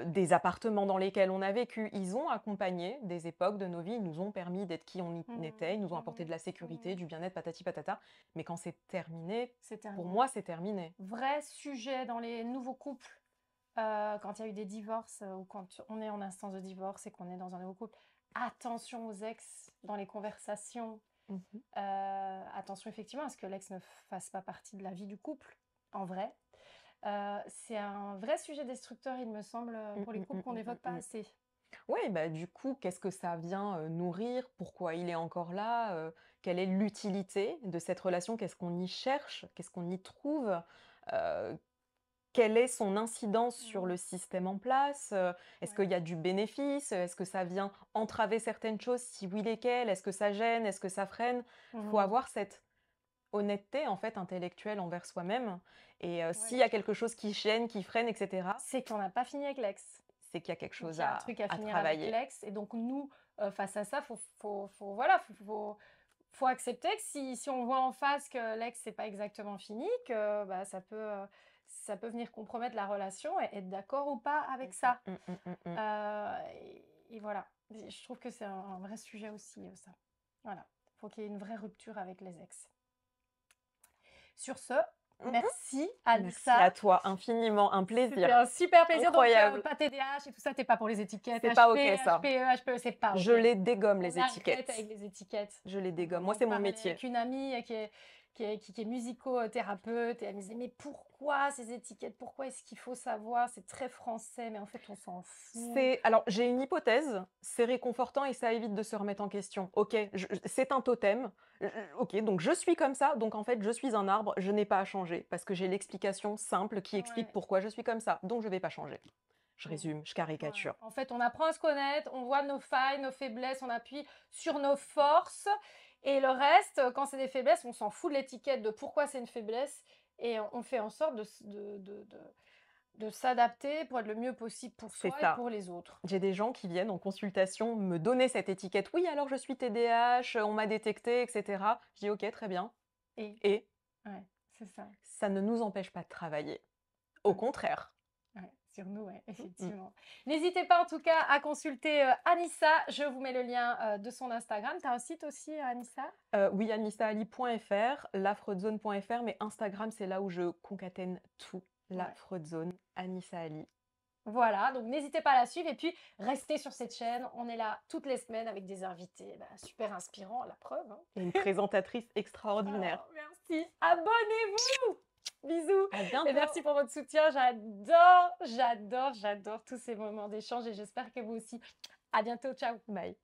des appartements dans lesquels on a vécu. Ils ont accompagné des époques de nos vies, ils nous ont permis d'être qui on Mmh était, ils nous ont apporté mh. de la sécurité, Mmh. du bien-être, patati patata. Mais quand c'est terminé, C'est pour terminé. moi, c'est terminé. Vrai sujet dans les nouveaux couples, quand il y a eu des divorces, ou quand on est en instance de divorce et qu'on est dans un nouveau couple. Attention aux ex dans les conversations. Mmh. Attention effectivement à ce que l'ex ne fasse pas partie de la vie du couple, en vrai. C'est un vrai sujet destructeur, il me semble, Mmh, pour les mmh, couples mmh, qu'on mmh, n'évoque mmh, pas mmh. assez. Ouais, bah, du coup, qu'est-ce que ça vient, nourrir? Pourquoi il est encore là? Quelle est l'utilité de cette relation? Qu'est-ce qu'on y cherche? Qu'est-ce qu'on y trouve? Heu, Quelle est son incidence sur Mmh. le système en place? Est-ce Ouais. qu'il y a du bénéfice? Est-ce que ça vient entraver certaines choses? Si oui, lesquelles? Est-ce que ça gêne? Est-ce que ça freine? Il faut Mmh. avoir cette honnêteté, en fait, intellectuelle envers soi-même et Ouais. s'il y a quelque chose qui gêne, qui freine et cetera, C'est qu'on n'a pas fini avec l'ex. c'est qu'il y a quelque C'est chose qu'il y a un truc à à finir avec travailler. l'ex et donc nous, face à ça, voilà, faut accepter que si on voit en face que l'ex, c'est pas exactement fini, que, bah, ça peut venir compromettre la relation et être d'accord ou pas avec Mmh ça. mh, mmh, mmh, mmh, mmh. Et voilà. Et je trouve que c'est un vrai sujet aussi, ça. Voilà. Faut qu'il y ait une vraie rupture avec les ex. Sur ce, Mmh. merci Merci à Alissa. toi infiniment, un C'était plaisir. un super plaisir. Donc, Incroyable. pas TDAH et tout ça, t'es pas pour les étiquettes. C'est pas OK HP, ça. HPE, HPE, c'est pas Je OK. les dégomme On les arrête avec étiquettes. les étiquettes. Je les On dégomme. Moi, en c'est mon parlait métier. avec une amie qui est musicothérapeute et elle me disait, mais pourquoi ces étiquettes? Pourquoi est-ce qu'il faut savoir? C'est très français, mais en fait, on s'en fout. Alors, j'ai une hypothèse, c'est réconfortant et ça évite de se remettre en question. OK, c'est un totem. OK, donc je suis comme ça, donc en fait, je suis un arbre, je n'ai pas à changer parce que j'ai l'explication simple qui explique Ouais. pourquoi je suis comme ça, donc je vais pas changer. Je Mmh. résume, je Voilà. caricature. En fait, on apprend à se connaître, on voit nos failles, nos faiblesses, on appuie sur nos forces. Et le reste, quand c'est des faiblesses, on s'en fout de l'étiquette de pourquoi c'est une faiblesse. Et on fait en sorte de s'adapter pour être le mieux possible pour C'est soi et ça. pour les autres. J'ai des gens qui viennent en consultation me donner cette étiquette. Oui, alors je suis TDAH, on m'a détecté, etc. Je dis ok, très bien. Et Et ouais, c'est ça. ça ne nous empêche pas de travailler. Au Ouais, contraire. ouais, sur nous, ouais, Mm. effectivement. N'hésitez pas en tout cas à consulter Anissa. Je vous mets le lien de son Instagram. Tu as un site aussi, Anissa? Oui, anissaali.fr, lafreudezone.fr, mais Instagram, c'est là où je concatène tout. La Ouais. Freud Zone, Anissa Ali. Voilà, donc n'hésitez pas à la suivre et puis restez sur cette chaîne. On est là toutes les semaines avec des invités super inspirants, la preuve, hein. Et une présentatrice extraordinaire. Oh, merci. Abonnez-vous. Bisous. À Et bientôt. merci pour votre soutien. J'adore tous ces moments d'échange et j'espère que vous aussi. À bientôt. Ciao. Bye.